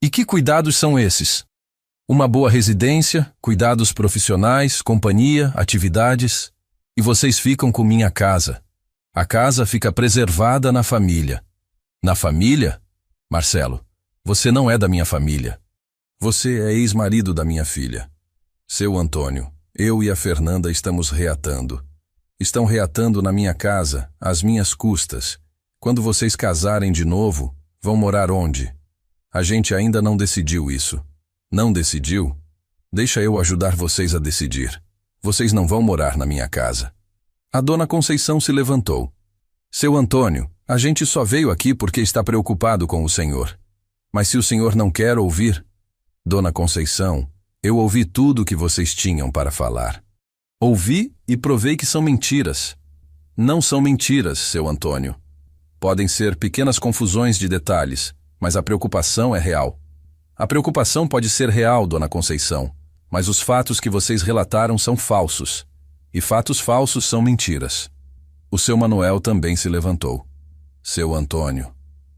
E que cuidados são esses? Uma boa residência, cuidados profissionais, companhia, atividades. E vocês ficam com minha casa. A casa fica preservada na família. Na família? Marcelo, você não é da minha família. Você é ex-marido da minha filha. Seu Antônio, eu e a Fernanda estamos reatando. Estão reatando na minha casa, às minhas custas. Quando vocês casarem de novo, vão morar onde? A gente ainda não decidiu isso. Não decidiu? Deixa eu ajudar vocês a decidir. Vocês não vão morar na minha casa. A dona Conceição se levantou. Seu Antônio, a gente só veio aqui porque está preocupado com o senhor. Mas se o senhor não quer ouvir... Dona Conceição, eu ouvi tudo o que vocês tinham para falar. Ouvi e provei que são mentiras. Não são mentiras, seu Antônio. Podem ser pequenas confusões de detalhes, mas a preocupação é real. A preocupação pode ser real, dona Conceição, mas os fatos que vocês relataram são falsos. E fatos falsos são mentiras. O seu Manuel também se levantou. Seu Antônio,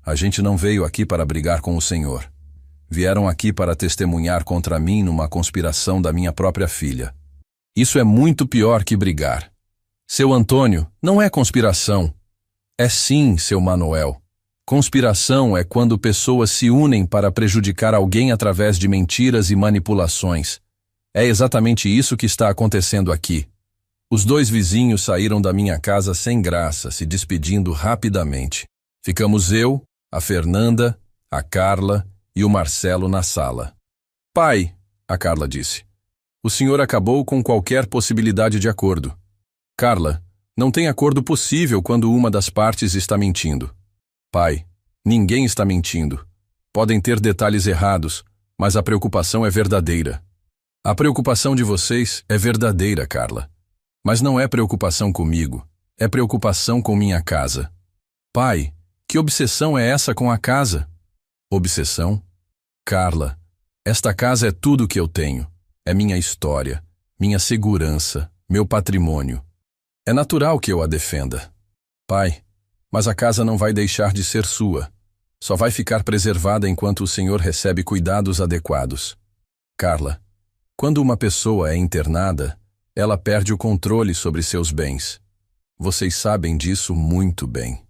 a gente não veio aqui para brigar com o senhor. Vieram aqui para testemunhar contra mim numa conspiração da minha própria filha. Isso é muito pior que brigar. Seu Antônio, não é conspiração. É sim, seu Manuel. Conspiração é quando pessoas se unem para prejudicar alguém através de mentiras e manipulações. É exatamente isso que está acontecendo aqui. Os 2 vizinhos saíram da minha casa sem graça, se despedindo rapidamente. Ficamos eu, a Fernanda, a Carla e o Marcelo na sala. Pai, a Carla disse. O senhor acabou com qualquer possibilidade de acordo. Carla, não tem acordo possível quando uma das partes está mentindo. Pai, ninguém está mentindo. Podem ter detalhes errados, mas a preocupação é verdadeira. A preocupação de vocês é verdadeira, Carla. Mas não é preocupação comigo, é preocupação com minha casa. Pai, que obsessão é essa com a casa? Obsessão? Carla, esta casa é tudo o que eu tenho. É minha história, minha segurança, meu patrimônio. É natural que eu a defenda. Pai, mas a casa não vai deixar de ser sua. Só vai ficar preservada enquanto o senhor recebe cuidados adequados. Carla, quando uma pessoa é internada, ela perde o controle sobre seus bens. Vocês sabem disso muito bem.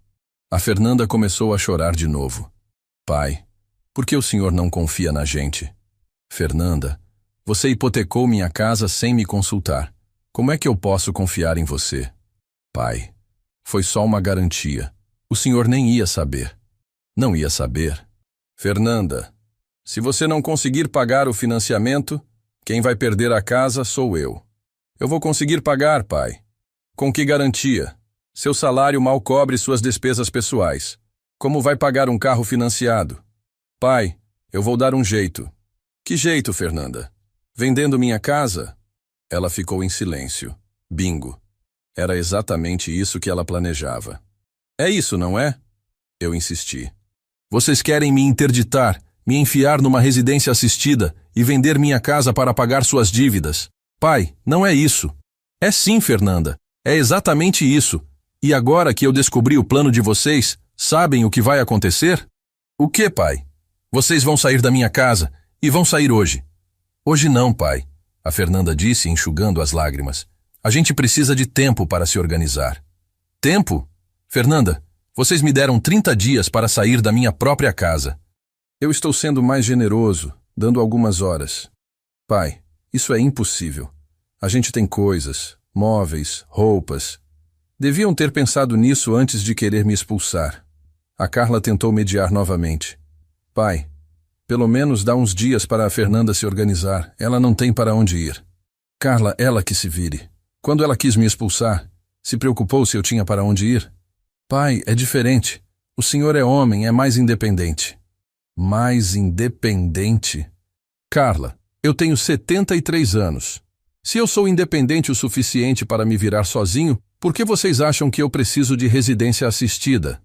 A Fernanda começou a chorar de novo. Pai, por que o senhor não confia na gente? Fernanda, você hipotecou minha casa sem me consultar. Como é que eu posso confiar em você? Pai, foi só uma garantia. O senhor nem ia saber. Não ia saber? Fernanda, se você não conseguir pagar o financiamento, Quem vai perder a casa sou eu. Eu vou conseguir pagar, pai. Com que garantia? Seu salário mal cobre suas despesas pessoais. Como vai pagar um carro financiado? Pai, eu vou dar um jeito. Que jeito, Fernanda? Vendendo minha casa? Ela ficou em silêncio. Bingo. Era exatamente isso que ela planejava. É isso, não é? Eu insisti. Vocês querem me interditar, me enfiar numa residência assistida e vender minha casa para pagar suas dívidas. Pai, não é isso. É sim, Fernanda. É exatamente isso. E agora que eu descobri o plano de vocês, sabem o que vai acontecer? O que, pai? Vocês vão sair da minha casa e vão sair hoje. Hoje não, pai, a Fernanda disse, enxugando as lágrimas. A gente precisa de tempo para se organizar. Tempo? Fernanda, vocês me deram 30 dias para sair da minha própria casa. Eu estou sendo mais generoso, dando algumas horas. Pai, isso é impossível. A gente tem coisas, móveis, roupas. Deviam ter pensado nisso antes de querer me expulsar. A Carla tentou mediar novamente. Pai, pelo menos dá uns dias para a Fernanda se organizar. Ela não tem para onde ir. Carla, ela que se vire. Quando ela quis me expulsar, se preocupou se eu tinha para onde ir? Pai, é diferente. O senhor é homem, é mais independente. Mais independente? Carla, eu tenho 73 anos. Se eu sou independente o suficiente para me virar sozinho, por que vocês acham que eu preciso de residência assistida?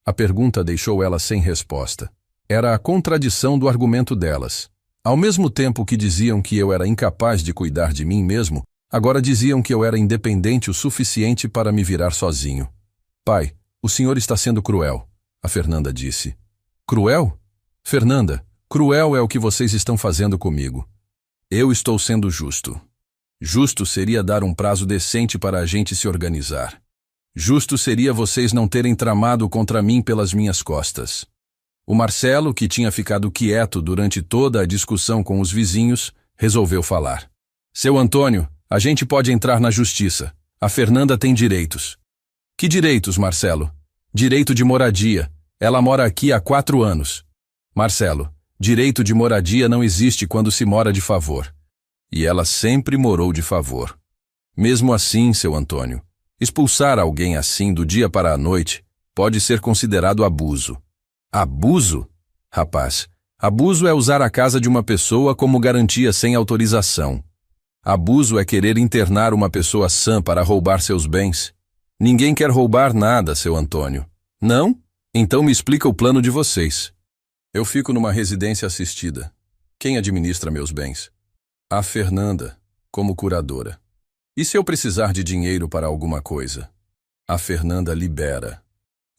A pergunta deixou ela sem resposta. Era a contradição do argumento delas. Ao mesmo tempo que diziam que eu era incapaz de cuidar de mim mesmo, agora diziam que eu era independente o suficiente para me virar sozinho. Pai, o senhor está sendo cruel, a Fernanda disse. Cruel? Fernanda, cruel é o que vocês estão fazendo comigo. Eu estou sendo justo. Justo seria dar um prazo decente para a gente se organizar. Justo seria vocês não terem tramado contra mim pelas minhas costas. O Marcelo, que tinha ficado quieto durante toda a discussão com os vizinhos, resolveu falar. Seu Antônio, a gente pode entrar na justiça. A Fernanda tem direitos. Que direitos, Marcelo? Direito de moradia. Ela mora aqui há 4 anos. Marcelo, direito de moradia não existe quando se mora de favor. E ela sempre morou de favor. Mesmo assim, seu Antônio, expulsar alguém assim do dia para a noite pode ser considerado abuso. Abuso? Rapaz, abuso é usar a casa de uma pessoa como garantia sem autorização. Abuso é querer internar uma pessoa sã para roubar seus bens. Ninguém quer roubar nada, seu Antônio. Não? Então me explica o plano de vocês. Eu fico numa residência assistida. Quem administra meus bens? A Fernanda, como curadora. E se eu precisar de dinheiro para alguma coisa? A Fernanda libera.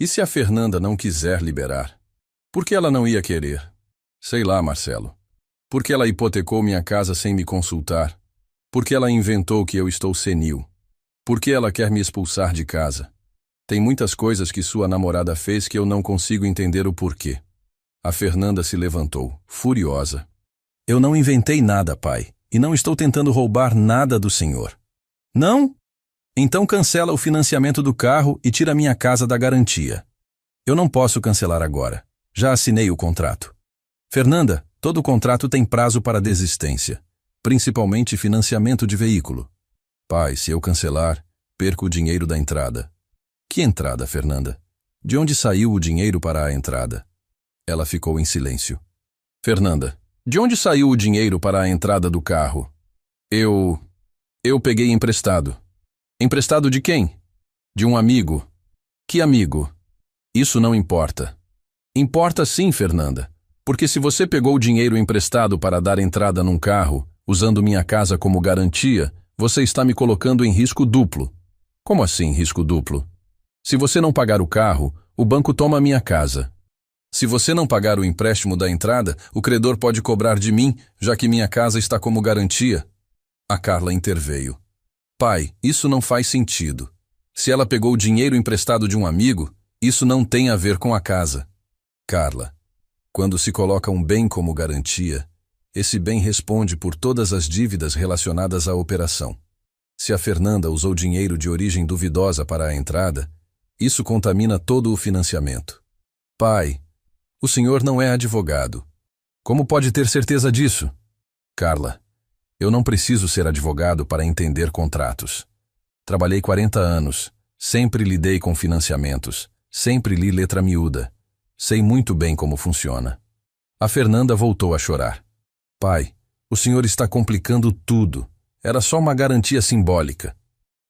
E se a Fernanda não quiser liberar? Por que ela não ia querer? Sei lá, Marcelo. Por que ela hipotecou minha casa sem me consultar? Por que ela inventou que eu estou senil? Por que ela quer me expulsar de casa? Tem muitas coisas que sua namorada fez que eu não consigo entender o porquê. A Fernanda se levantou, furiosa. Eu não inventei nada, pai, e não estou tentando roubar nada do senhor. Não? Então cancela o financiamento do carro e tira minha casa da garantia. Eu não posso cancelar agora. Já assinei o contrato. Fernanda, todo contrato tem prazo para desistência, principalmente financiamento de veículo. Pai, se eu cancelar, perco o dinheiro da entrada. Que entrada, Fernanda? De onde saiu o dinheiro para a entrada? Ela ficou em silêncio. Fernanda, de onde saiu o dinheiro para a entrada do carro? Eu peguei emprestado. Emprestado de quem? De um amigo. Que amigo? Isso não importa. Importa sim, Fernanda, porque se você pegou o dinheiro emprestado para dar entrada num carro, usando minha casa como garantia, você está me colocando em risco duplo. Como assim risco duplo? Se você não pagar o carro, o banco toma minha casa. Se você não pagar o empréstimo da entrada, o credor pode cobrar de mim, já que minha casa está como garantia. A Carla interveio. Pai, isso não faz sentido. Se ela pegou o dinheiro emprestado de um amigo, isso não tem a ver com a casa. Carla, quando se coloca um bem como garantia, esse bem responde por todas as dívidas relacionadas à operação. Se a Fernanda usou dinheiro de origem duvidosa para a entrada, isso contamina todo o financiamento. Pai, o senhor não é advogado. Como pode ter certeza disso? Carla, Eu não preciso ser advogado para entender contratos. Trabalhei 40 anos, sempre lidei com financiamentos, sempre li letra miúda. Sei muito bem como funciona. A Fernanda voltou a chorar. Pai, o senhor está complicando tudo. Era só uma garantia simbólica.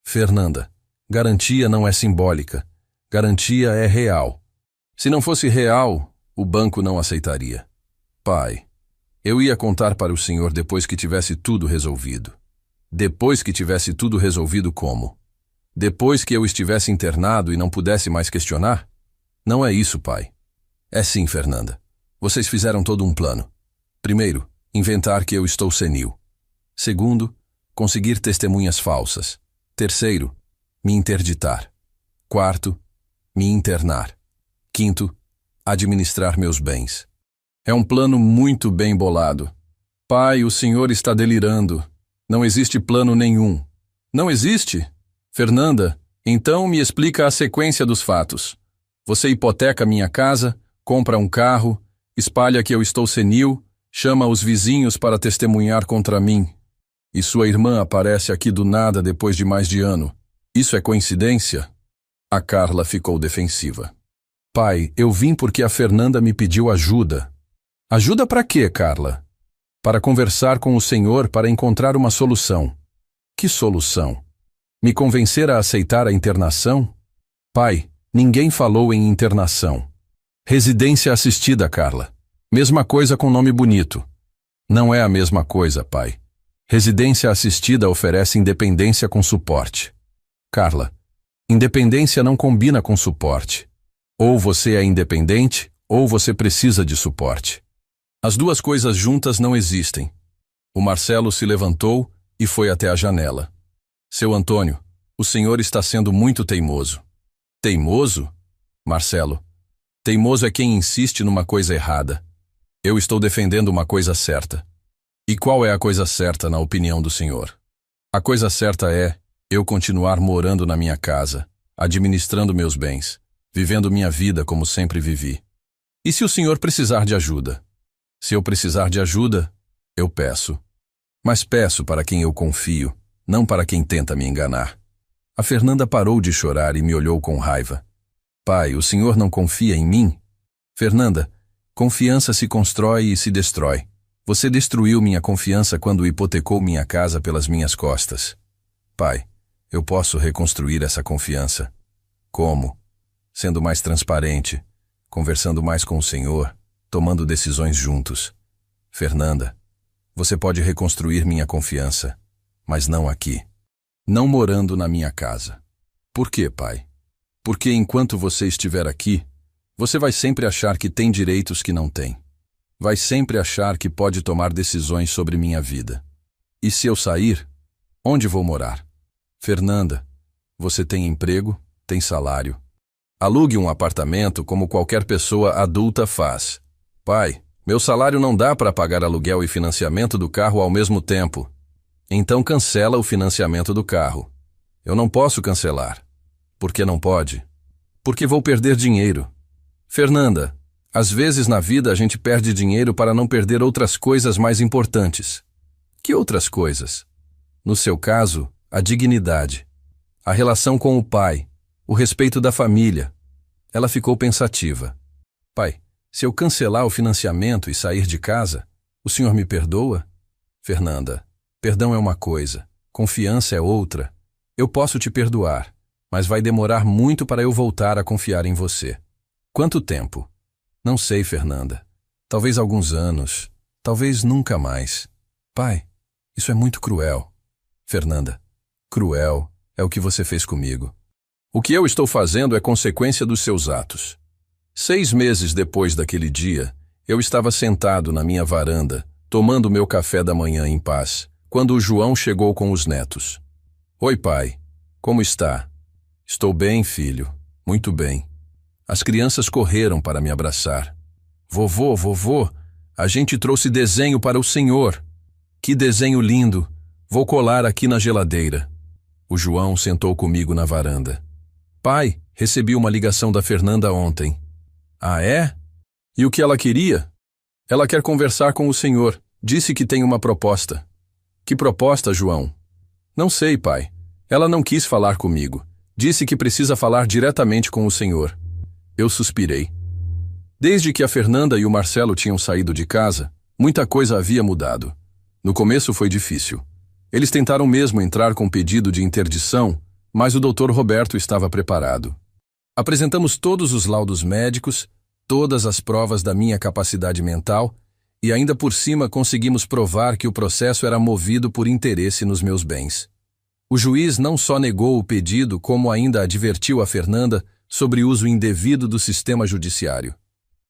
Fernanda, garantia não é simbólica. Garantia é real. Se não fosse real, o banco não aceitaria. Pai, eu ia contar para o senhor depois que tivesse tudo resolvido. Depois que tivesse tudo resolvido como? Depois que eu estivesse internado e não pudesse mais questionar? Não é isso, pai. É sim, Fernanda. Vocês fizeram todo um plano. Primeiro, inventar que eu estou senil. Segundo, conseguir testemunhas falsas. Terceiro, me interditar. Quarto, me internar. Quinto, administrar meus bens. É um plano muito bem bolado. Pai, o senhor está delirando. Não existe plano nenhum. Não existe? Fernanda, então me explica a sequência dos fatos. Você hipoteca minha casa, compra um carro, espalha que eu estou senil, chama os vizinhos para testemunhar contra mim. E sua irmã aparece aqui do nada depois de mais de ano. Isso é coincidência? A Carla ficou defensiva. Pai, eu vim porque a Fernanda me pediu ajuda. Ajuda para quê, Carla? Para conversar com o senhor para encontrar uma solução. Que solução? Me convencer a aceitar a internação? Pai, ninguém falou em internação. Residência assistida, Carla. Mesma coisa com nome bonito. Não é a mesma coisa, pai. Residência assistida oferece independência com suporte. Carla, independência não combina com suporte. Ou você é independente, ou você precisa de suporte. As duas coisas juntas não existem. O Marcelo se levantou e foi até a janela. Seu Antônio, o senhor está sendo muito teimoso. Teimoso? Marcelo, teimoso é quem insiste numa coisa errada. Eu estou defendendo uma coisa certa. E qual é a coisa certa na opinião do senhor? A coisa certa é eu continuar morando na minha casa, administrando meus bens, vivendo minha vida como sempre vivi. E se o senhor precisar de ajuda? Se eu precisar de ajuda, eu peço. Mas peço para quem eu confio, não para quem tenta me enganar. A Fernanda parou de chorar e me olhou com raiva. Pai, o senhor não confia em mim? Fernanda, confiança se constrói e se destrói. Você destruiu minha confiança quando hipotecou minha casa pelas minhas costas. Pai, eu posso reconstruir essa confiança. Como? Sendo mais transparente, conversando mais com o senhor, tomando decisões juntos. Fernanda, você pode reconstruir minha confiança, mas não aqui. Não morando na minha casa. Por quê, pai? Porque enquanto você estiver aqui, você vai sempre achar que tem direitos que não tem. Vai sempre achar que pode tomar decisões sobre minha vida. E se eu sair, onde vou morar? Fernanda, você tem emprego, tem salário. Alugue um apartamento como qualquer pessoa adulta faz. Pai, meu salário não dá para pagar aluguel e financiamento do carro ao mesmo tempo. Então cancela o financiamento do carro. Eu não posso cancelar. Por que não pode? Porque vou perder dinheiro. Fernanda, às vezes na vida a gente perde dinheiro para não perder outras coisas mais importantes. Que outras coisas? No seu caso, a dignidade, a relação com o pai, o respeito da família. Ela ficou pensativa. Pai, se eu cancelar o financiamento e sair de casa, o senhor me perdoa? Fernanda, perdão é uma coisa, confiança é outra. Eu posso te perdoar, mas vai demorar muito para eu voltar a confiar em você. Quanto tempo? Não sei, Fernanda. Talvez alguns anos, talvez nunca mais. Pai, isso é muito cruel. Fernanda, cruel é o que você fez comigo. O que eu estou fazendo é consequência dos seus atos. 6 meses depois daquele dia, eu estava sentado na minha varanda, tomando meu café da manhã em paz, quando o João chegou com os netos. Oi, pai. Como está? Estou bem, filho. Muito bem. As crianças correram para me abraçar. Vovô, vovô, a gente trouxe desenho para o senhor. Que desenho lindo. Vou colar aqui na geladeira. O João sentou comigo na varanda. Pai, recebi uma ligação da Fernanda ontem. Ah, é? E o que ela queria? Ela quer conversar com o senhor. Disse que tem uma proposta. Que proposta, João? Não sei, pai. Ela não quis falar comigo. Disse que precisa falar diretamente com o senhor. Eu suspirei. Desde que a Fernanda e o Marcelo tinham saído de casa, muita coisa havia mudado. No começo foi difícil. Eles tentaram mesmo entrar com pedido de interdição, mas o Dr. Roberto estava preparado. Apresentamos todos os laudos médicos, todas as provas da minha capacidade mental, e ainda por cima conseguimos provar que o processo era movido por interesse nos meus bens. O juiz não só negou o pedido, como ainda advertiu a Fernanda sobre uso indevido do sistema judiciário.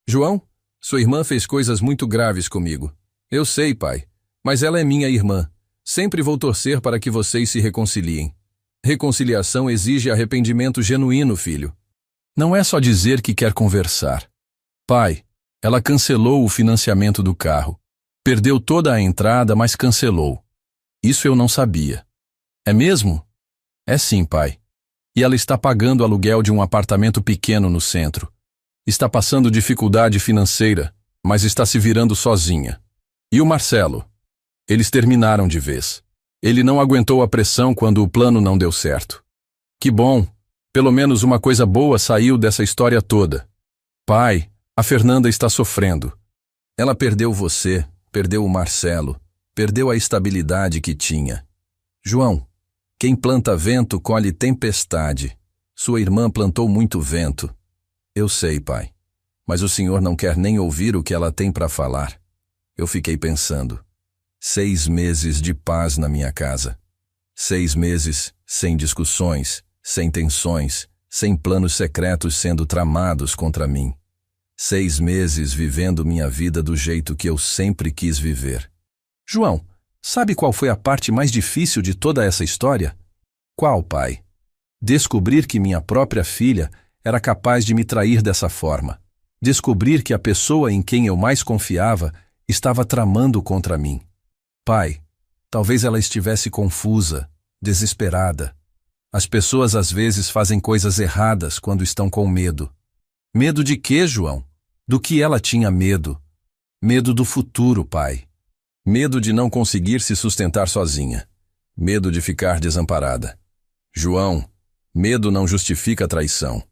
João, sua irmã fez coisas muito graves comigo. Eu sei, pai, mas ela é minha irmã. Sempre vou torcer para que vocês se reconciliem. Reconciliação exige arrependimento genuíno, filho. Não é só dizer que quer conversar. Pai, ela cancelou o financiamento do carro. Perdeu toda a entrada, mas cancelou. Isso eu não sabia. É mesmo? É sim, pai. E ela está pagando o aluguel de um apartamento pequeno no centro. Está passando dificuldade financeira, mas está se virando sozinha. E o Marcelo? Eles terminaram de vez. Ele não aguentou a pressão quando o plano não deu certo. Que bom! Pelo menos uma coisa boa saiu dessa história toda. Pai, a Fernanda está sofrendo. Ela perdeu você, perdeu o Marcelo, perdeu a estabilidade que tinha. João, quem planta vento colhe tempestade. Sua irmã plantou muito vento. Eu sei, pai, mas o senhor não quer nem ouvir o que ela tem para falar. Eu fiquei pensando. 6 meses de paz na minha casa. 6 meses sem discussões, sem tensões, sem planos secretos sendo tramados contra mim. 6 meses vivendo minha vida do jeito que eu sempre quis viver. João, sabe qual foi a parte mais difícil de toda essa história? Qual, pai? Descobrir que minha própria filha era capaz de me trair dessa forma. Descobrir que a pessoa em quem eu mais confiava estava tramando contra mim. Pai, talvez ela estivesse confusa, desesperada. As pessoas às vezes fazem coisas erradas quando estão com medo. Medo de quê, João? Do que ela tinha medo? Medo do futuro, pai. Medo de não conseguir se sustentar sozinha. Medo de ficar desamparada. João, medo não justifica a traição.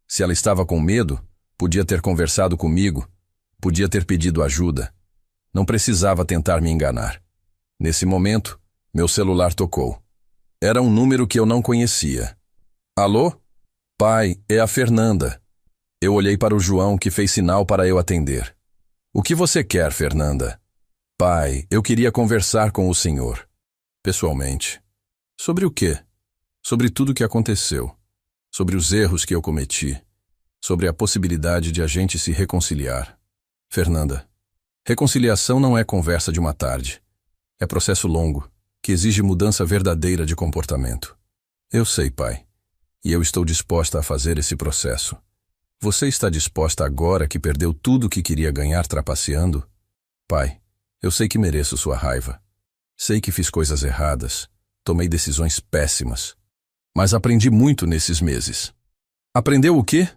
Se ela estava com medo, podia ter conversado comigo, podia ter pedido ajuda. Não precisava tentar me enganar. Nesse momento, meu celular tocou. Era um número que eu não conhecia. Alô? Pai, é a Fernanda. Eu olhei para o João, que fez sinal para eu atender. O que você quer, Fernanda? Pai, eu queria conversar com o senhor. Pessoalmente. Sobre o quê? Sobre tudo o que aconteceu. Sobre os erros que eu cometi. Sobre a possibilidade de a gente se reconciliar. Fernanda, reconciliação não é conversa de uma tarde. É processo longo, que exige mudança verdadeira de comportamento. Eu sei, pai, e eu estou disposta a fazer esse processo. Você está disposta agora que perdeu tudo que queria ganhar trapaceando? Pai, eu sei que mereço sua raiva. Sei que fiz coisas erradas, tomei decisões péssimas. Mas aprendi muito nesses meses. Aprendeu o quê?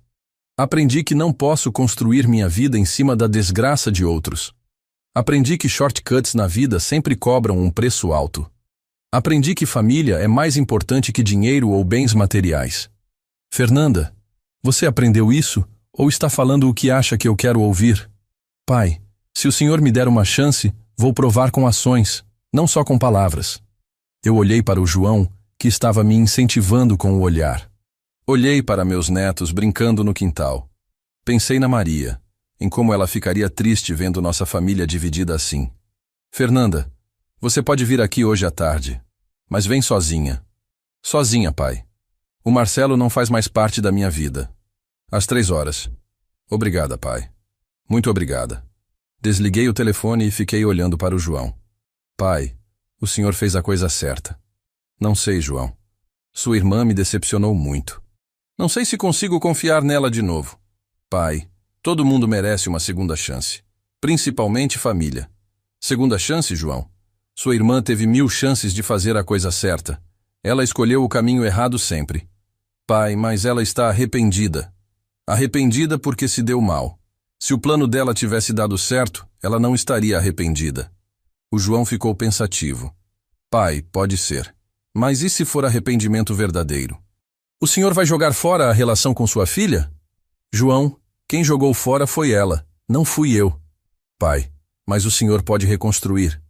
Aprendi que não posso construir minha vida em cima da desgraça de outros. Aprendi que shortcuts na vida sempre cobram um preço alto. Aprendi que família é mais importante que dinheiro ou bens materiais. Fernanda, você aprendeu isso ou está falando o que acha que eu quero ouvir? Pai, se o senhor me der uma chance, vou provar com ações, não só com palavras. Eu olhei para o João, que estava me incentivando com o olhar. Olhei para meus netos brincando no quintal. Pensei na Maria, em como ela ficaria triste vendo nossa família dividida assim. Fernanda, você pode vir aqui hoje à tarde, mas vem sozinha. Sozinha, pai. O Marcelo não faz mais parte da minha vida. Às 3 horas. Obrigada, pai. Muito obrigada. Desliguei o telefone e fiquei olhando para o João. Pai, o senhor fez a coisa certa. Não sei, João. Sua irmã me decepcionou muito. Não sei se consigo confiar nela de novo. Pai, todo mundo merece uma segunda chance. Principalmente família. Segunda chance, João? Sua irmã teve 1000 chances de fazer a coisa certa. Ela escolheu o caminho errado sempre. Pai, mas ela está arrependida. Arrependida porque se deu mal. Se o plano dela tivesse dado certo, ela não estaria arrependida. O João ficou pensativo. Pai, pode ser. Mas e se for arrependimento verdadeiro? O senhor vai jogar fora a relação com sua filha? João, quem jogou fora foi ela, não fui eu. Pai, mas o senhor pode reconstruir.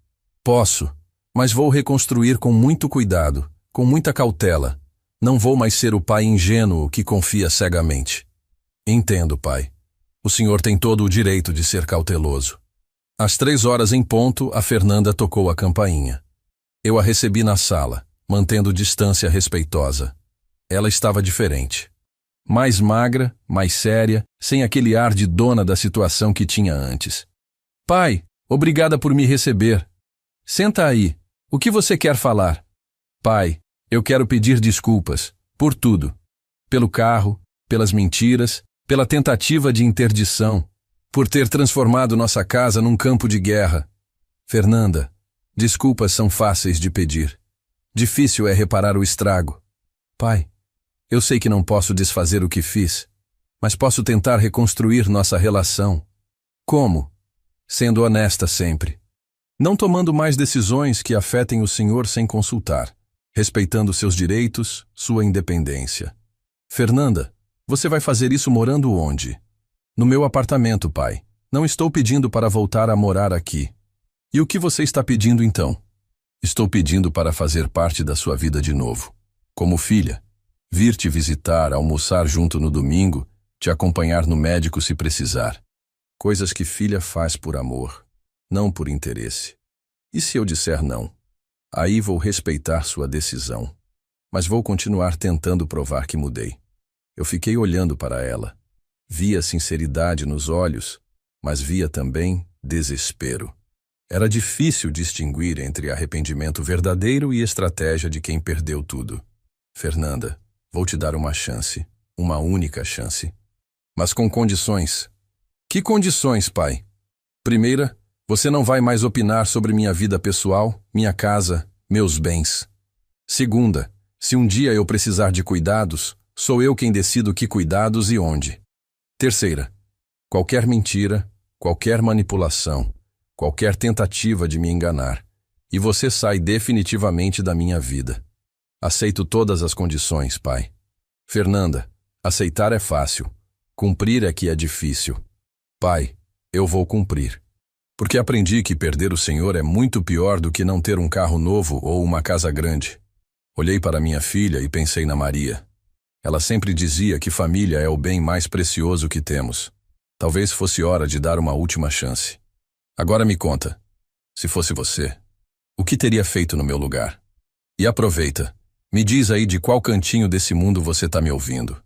Posso, mas vou reconstruir com muito cuidado, com muita cautela. Não vou mais ser o pai ingênuo que confia cegamente. Entendo, pai. O senhor tem todo o direito de ser cauteloso. Às 3h em ponto, a Fernanda tocou a campainha. Eu a recebi na sala, mantendo distância respeitosa. Ela estava diferente. Mais magra, mais séria, sem aquele ar de dona da situação que tinha antes. Pai, obrigada por me receber. Senta aí. O que você quer falar? Pai, eu quero pedir desculpas, por tudo. Pelo carro, pelas mentiras, pela tentativa de interdição, por ter transformado nossa casa num campo de guerra. Fernanda, desculpas são fáceis de pedir. Difícil é reparar o estrago. Pai, eu sei que não posso desfazer o que fiz, mas posso tentar reconstruir nossa relação. Como? Sendo honesta sempre. Não tomando mais decisões que afetem o senhor sem consultar, respeitando seus direitos, sua independência. Fernanda, você vai fazer isso morando onde? No meu apartamento, pai. Não estou pedindo para voltar a morar aqui. E o que você está pedindo então? Estou pedindo para fazer parte da sua vida de novo. Como filha. Vir te visitar, almoçar junto no domingo, te acompanhar no médico se precisar. Coisas que filha faz por amor, não por interesse. E se eu disser não? Aí vou respeitar sua decisão. Mas vou continuar tentando provar que mudei. Eu fiquei olhando para ela. Via sinceridade nos olhos, mas via também desespero. Era difícil distinguir entre arrependimento verdadeiro e estratégia de quem perdeu tudo. Fernanda, vou te dar uma chance, uma única chance. Mas com condições. Que condições, pai? Primeira, você não vai mais opinar sobre minha vida pessoal, minha casa, meus bens. Segunda, se um dia eu precisar de cuidados, sou eu quem decido que cuidados e onde. Terceira, qualquer mentira, qualquer manipulação, qualquer tentativa de me enganar, e você sai definitivamente da minha vida. Aceito todas as condições, pai. Fernanda, aceitar é fácil. Cumprir é que é difícil. Pai, eu vou cumprir. Porque aprendi que perder o Senhor é muito pior do que não ter um carro novo ou uma casa grande. Olhei para minha filha e pensei na Maria. Ela sempre dizia que família é o bem mais precioso que temos. Talvez fosse hora de dar uma última chance. Agora me conta, se fosse você, o que teria feito no meu lugar? E aproveita, me diz aí de qual cantinho desse mundo você está me ouvindo.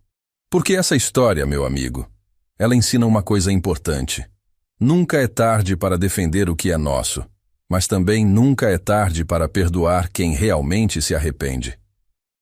Porque essa história, meu amigo, ela ensina uma coisa importante. Nunca é tarde para defender o que é nosso, mas também nunca é tarde para perdoar quem realmente se arrepende.